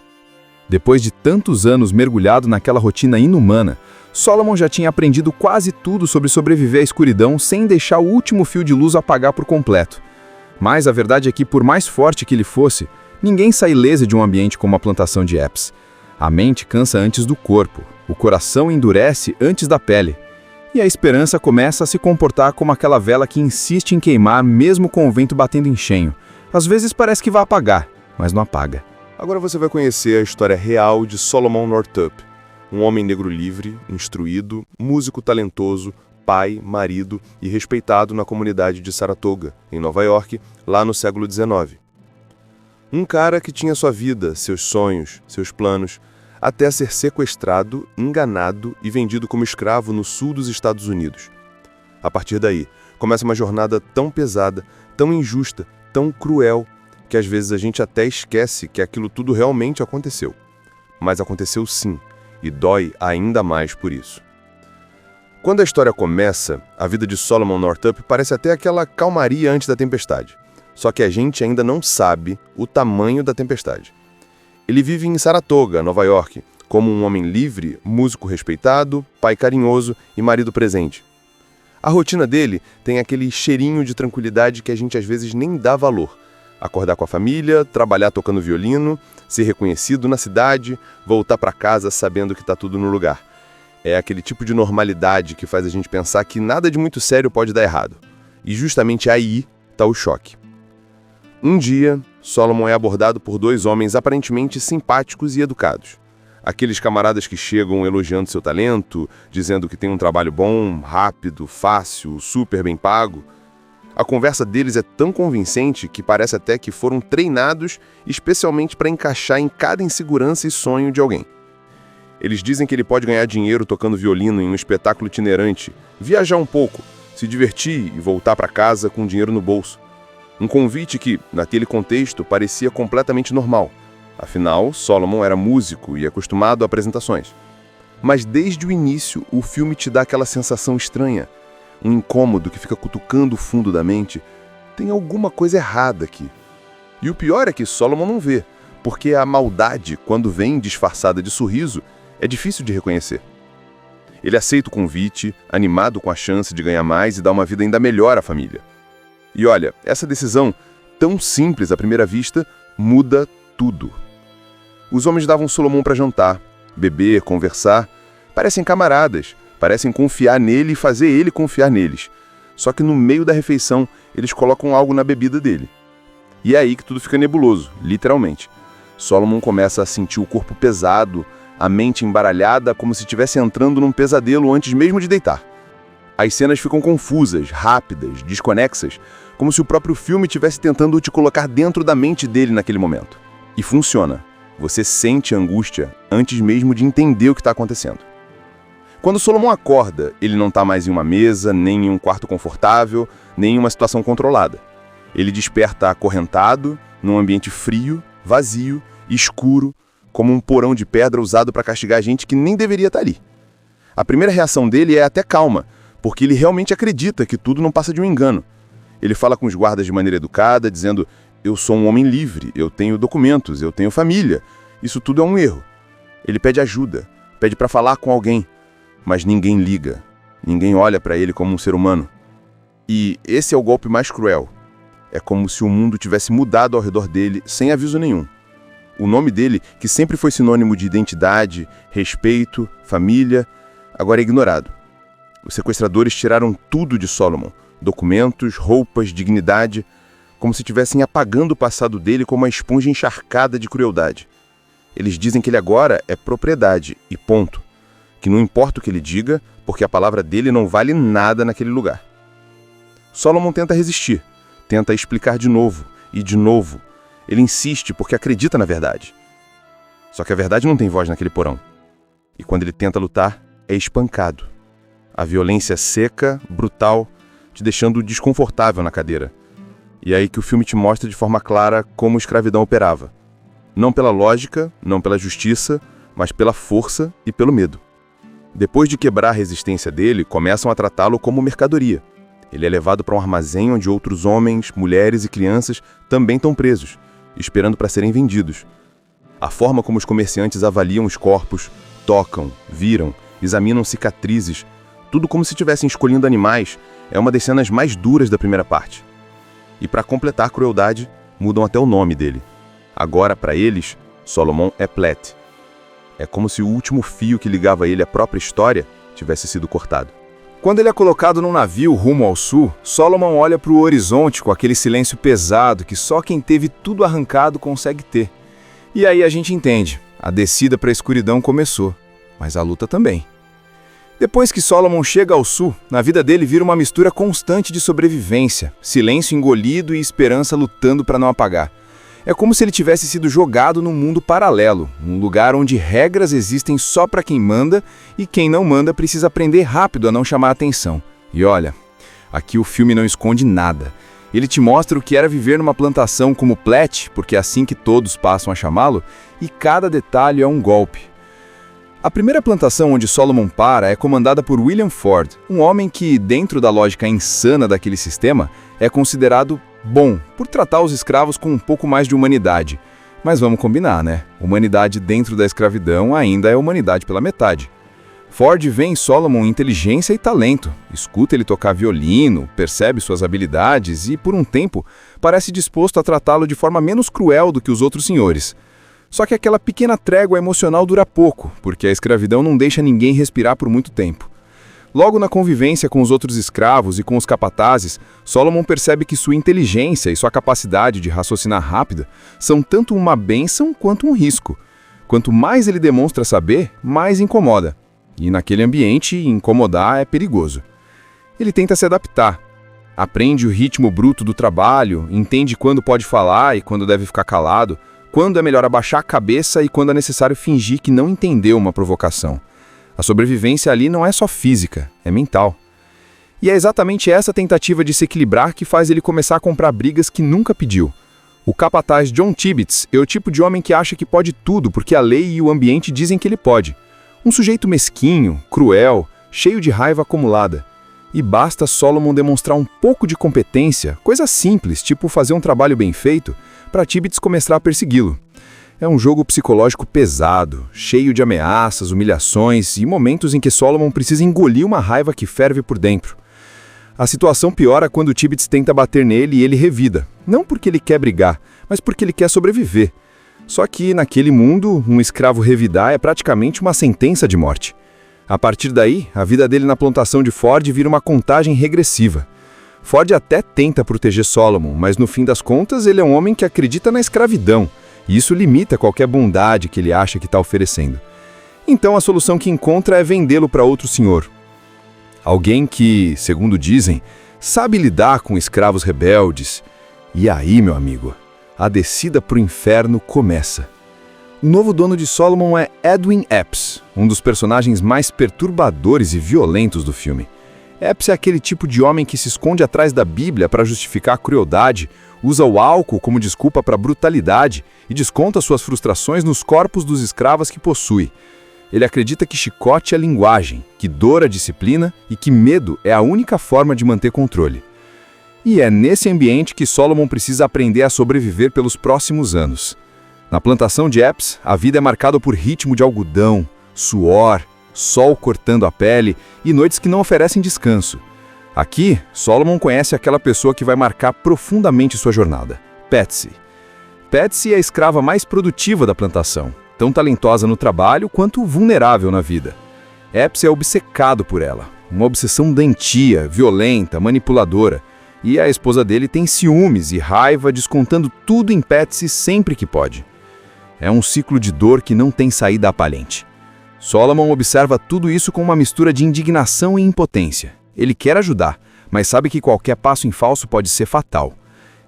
Depois de tantos anos mergulhado naquela rotina inumana, Solomon já tinha aprendido quase tudo sobre sobreviver à escuridão sem deixar o último fio de luz apagar por completo. Mas a verdade é que, por mais forte que ele fosse, ninguém sai ileso de um ambiente como a plantação de Epps. A mente cansa antes do corpo, O coração endurece antes da pele. E a esperança começa a se comportar como aquela vela que insiste em queimar mesmo com o vento batendo em cheio. Às vezes parece que vai apagar, mas não apaga. Agora você vai conhecer a história real de Solomon Northup, um homem negro livre, instruído, músico talentoso, pai, marido e respeitado na comunidade de Saratoga, em Nova York, lá no século XIX. Um cara que tinha sua vida, seus sonhos, seus planos, até ser sequestrado, enganado e vendido como escravo no sul dos Estados Unidos. A partir daí, começa uma jornada tão pesada, tão injusta, tão cruel, que às vezes a gente até esquece que aquilo tudo realmente aconteceu. Mas aconteceu sim, e dói ainda mais por isso. Quando a história começa, a vida de Solomon Northup parece até aquela calmaria antes da tempestade. Só que a gente ainda não sabe o tamanho da tempestade. Ele vive em Saratoga, Nova York, como um homem livre, músico respeitado, pai carinhoso e marido presente. A rotina dele tem aquele cheirinho de tranquilidade que a gente às vezes nem dá valor. Acordar com a família, trabalhar tocando violino, ser reconhecido na cidade, voltar para casa sabendo que está tudo no lugar. É aquele tipo de normalidade que faz a gente pensar que nada de muito sério pode dar errado. E justamente aí está o choque. Um dia, Solomon é abordado por dois homens aparentemente simpáticos e educados. Aqueles camaradas que chegam elogiando seu talento, dizendo que tem um trabalho bom, rápido, fácil, super bem pago. A conversa deles é tão convincente que parece até que foram treinados especialmente para encaixar em cada insegurança e sonho de alguém. Eles dizem que ele pode ganhar dinheiro tocando violino em um espetáculo itinerante, viajar um pouco, se divertir e voltar para casa com dinheiro no bolso. Um convite que, naquele contexto, parecia completamente normal. Afinal, Solomon era músico e acostumado a apresentações. Mas desde o início, o filme te dá aquela sensação estranha, um incômodo que fica cutucando o fundo da mente. Tem alguma coisa errada aqui. E o pior é que Solomon não vê, porque a maldade, quando vem disfarçada de sorriso, é difícil de reconhecer. Ele aceita o convite, animado com a chance de ganhar mais e dar uma vida ainda melhor à família. E olha, essa decisão, tão simples à primeira vista, muda tudo. Os homens davam Solomon para jantar, beber, conversar. Parecem camaradas, parecem confiar nele e fazer ele confiar neles. Só que no meio da refeição, eles colocam algo na bebida dele. E é aí que tudo fica nebuloso, literalmente. Solomon começa a sentir o corpo pesado, a mente embaralhada, como se estivesse entrando num pesadelo antes mesmo de deitar. As cenas ficam confusas, rápidas, desconexas, como se o próprio filme estivesse tentando te colocar dentro da mente dele naquele momento. E funciona. Você sente a angústia antes mesmo de entender o que está acontecendo. Quando Solomon acorda, ele não está mais em uma mesa, nem em um quarto confortável, nem em uma situação controlada. Ele desperta acorrentado, num ambiente frio, vazio, escuro, como um porão de pedra usado para castigar gente que nem deveria estar ali. A primeira reação dele é até calma, porque ele realmente acredita que tudo não passa de um engano. Ele fala com os guardas de maneira educada, dizendo: eu sou um homem livre, eu tenho documentos, eu tenho família. Isso tudo é um erro. Ele pede ajuda, pede para falar com alguém, mas ninguém liga. Ninguém olha para ele como um ser humano. E esse é o golpe mais cruel. É como se o mundo tivesse mudado ao redor dele sem aviso nenhum. O nome dele, que sempre foi sinônimo de identidade, respeito, família, agora é ignorado. Os sequestradores tiraram tudo de Solomon: documentos, roupas, dignidade, como se estivessem apagando o passado dele com uma esponja encharcada de crueldade. Eles dizem que ele agora é propriedade, e ponto. Que não importa o que ele diga, porque a palavra dele não vale nada naquele lugar. Solomon tenta resistir, tenta explicar de novo, e de novo. Ele insiste porque acredita na verdade. Só que a verdade não tem voz naquele porão. E quando ele tenta lutar, é espancado. A violência seca, brutal, te deixando desconfortável na cadeira. E é aí que o filme te mostra de forma clara como a escravidão operava. Não pela lógica, não pela justiça, mas pela força e pelo medo. Depois de quebrar a resistência dele, começam a tratá-lo como mercadoria. Ele é levado para um armazém onde outros homens, mulheres e crianças também estão presos, esperando para serem vendidos. A forma como os comerciantes avaliam os corpos, tocam, viram, examinam cicatrizes, tudo como se estivessem escolhendo animais, é uma das cenas mais duras da primeira parte. E para completar a crueldade, mudam até o nome dele. Agora, para eles, Solomon é Platt. É como se o último fio que ligava ele à própria história tivesse sido cortado. Quando ele é colocado num navio rumo ao sul, Solomon olha para o horizonte com aquele silêncio pesado que só quem teve tudo arrancado consegue ter. E aí a gente entende, a descida para a escuridão começou, mas a luta também. Depois que Solomon chega ao sul, na vida dele vira uma mistura constante de sobrevivência, silêncio engolido e esperança lutando para não apagar. É como se ele tivesse sido jogado num mundo paralelo, um lugar onde regras existem só para quem manda e quem não manda precisa aprender rápido a não chamar atenção. E olha, aqui o filme não esconde nada. Ele te mostra o que era viver numa plantação como Platt, porque é assim que todos passam a chamá-lo, e cada detalhe é um golpe. A primeira plantação onde Solomon para é comandada por William Ford, um homem que, dentro da lógica insana daquele sistema, é considerado bom por tratar os escravos com um pouco mais de humanidade. Mas vamos combinar, né? Humanidade dentro da escravidão ainda é humanidade pela metade. Ford vê em Solomon inteligência e talento, escuta ele tocar violino, percebe suas habilidades e, por um tempo, parece disposto a tratá-lo de forma menos cruel do que os outros senhores. Só que aquela pequena trégua emocional dura pouco, porque a escravidão não deixa ninguém respirar por muito tempo. Logo na convivência com os outros escravos e com os capatazes, Solomon percebe que sua inteligência e sua capacidade de raciocinar rápido são tanto uma bênção quanto um risco. Quanto mais ele demonstra saber, mais incomoda. E naquele ambiente, incomodar é perigoso. Ele tenta se adaptar. Aprende o ritmo bruto do trabalho, entende quando pode falar e quando deve ficar calado, quando é melhor abaixar a cabeça e quando é necessário fingir que não entendeu uma provocação. A sobrevivência ali não é só física, é mental. E é exatamente essa tentativa de se equilibrar que faz ele começar a comprar brigas que nunca pediu. O capataz John Tibbets é o tipo de homem que acha que pode tudo porque a lei e o ambiente dizem que ele pode. Um sujeito mesquinho, cruel, cheio de raiva acumulada. E basta Solomon demonstrar um pouco de competência, coisa simples, tipo fazer um trabalho bem feito, para Tibbets começar a persegui-lo. É um jogo psicológico pesado, cheio de ameaças, humilhações e momentos em que Solomon precisa engolir uma raiva que ferve por dentro. A situação piora quando Tibbets tenta bater nele e ele revida, não porque ele quer brigar, mas porque ele quer sobreviver. Só que, naquele mundo, um escravo revidar é praticamente uma sentença de morte. A partir daí, a vida dele na plantação de Ford vira uma contagem regressiva. Ford até tenta proteger Solomon, mas no fim das contas ele é um homem que acredita na escravidão, e isso limita qualquer bondade que ele acha que está oferecendo. Então a solução que encontra é vendê-lo para outro senhor. Alguém que, segundo dizem, sabe lidar com escravos rebeldes. E aí, meu amigo, a descida para o inferno começa. O novo dono de Solomon é Edwin Epps, um dos personagens mais perturbadores e violentos do filme. Epps é aquele tipo de homem que se esconde atrás da Bíblia para justificar a crueldade, usa o álcool como desculpa para a brutalidade e desconta suas frustrações nos corpos dos escravos que possui. Ele acredita que chicote é linguagem, que dor é disciplina e que medo é a única forma de manter controle. E é nesse ambiente que Solomon precisa aprender a sobreviver pelos próximos anos. Na plantação de Epps, a vida é marcada por ritmo de algodão, suor, sol cortando a pele e noites que não oferecem descanso. Aqui, Solomon conhece aquela pessoa que vai marcar profundamente sua jornada, Patsy. Patsy é a escrava mais produtiva da plantação, tão talentosa no trabalho quanto vulnerável na vida. Epps é obcecado por ela, uma obsessão doentia, violenta, manipuladora, e a esposa dele tem ciúmes e raiva descontando tudo em Patsy sempre que pode. É um ciclo de dor que não tem saída aparente. Solomon observa tudo isso com uma mistura de indignação e impotência. Ele quer ajudar, mas sabe que qualquer passo em falso pode ser fatal.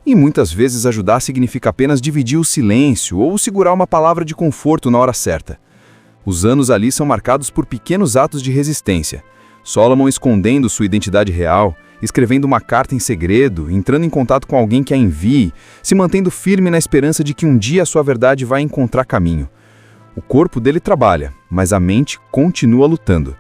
E muitas vezes ajudar significa apenas dividir o silêncio ou segurar uma palavra de conforto na hora certa. Os anos ali são marcados por pequenos atos de resistência. Solomon escondendo sua identidade real, escrevendo uma carta em segredo, entrando em contato com alguém que a envie, se mantendo firme na esperança de que um dia a sua verdade vai encontrar caminho. O corpo dele trabalha, mas a mente continua lutando.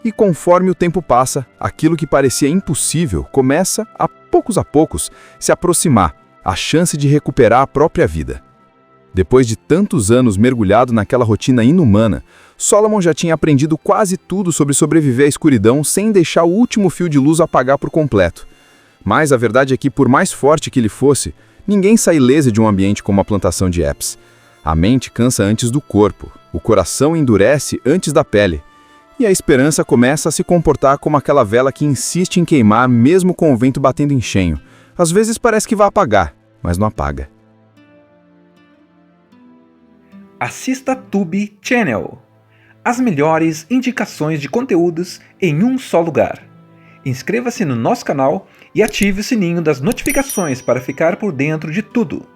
E conforme o tempo passa, aquilo que parecia impossível começa, a poucos, se aproximar, a chance de recuperar a própria vida. Depois de tantos anos mergulhado naquela rotina inumana, Solomon já tinha aprendido quase tudo sobre sobreviver à escuridão sem deixar o último fio de luz apagar por completo. Mas a verdade é que, por mais forte que ele fosse, ninguém sai ileso de um ambiente como a plantação de Epps. A mente cansa antes do corpo, o coração endurece antes da pele, e a esperança começa a se comportar como aquela vela que insiste em queimar mesmo com o vento batendo em cheio. Às vezes parece que vai apagar, mas não apaga. Assista Tube Channel. As melhores indicações de conteúdos em um só lugar. Inscreva-se no nosso canal e ative o sininho das notificações para ficar por dentro de tudo.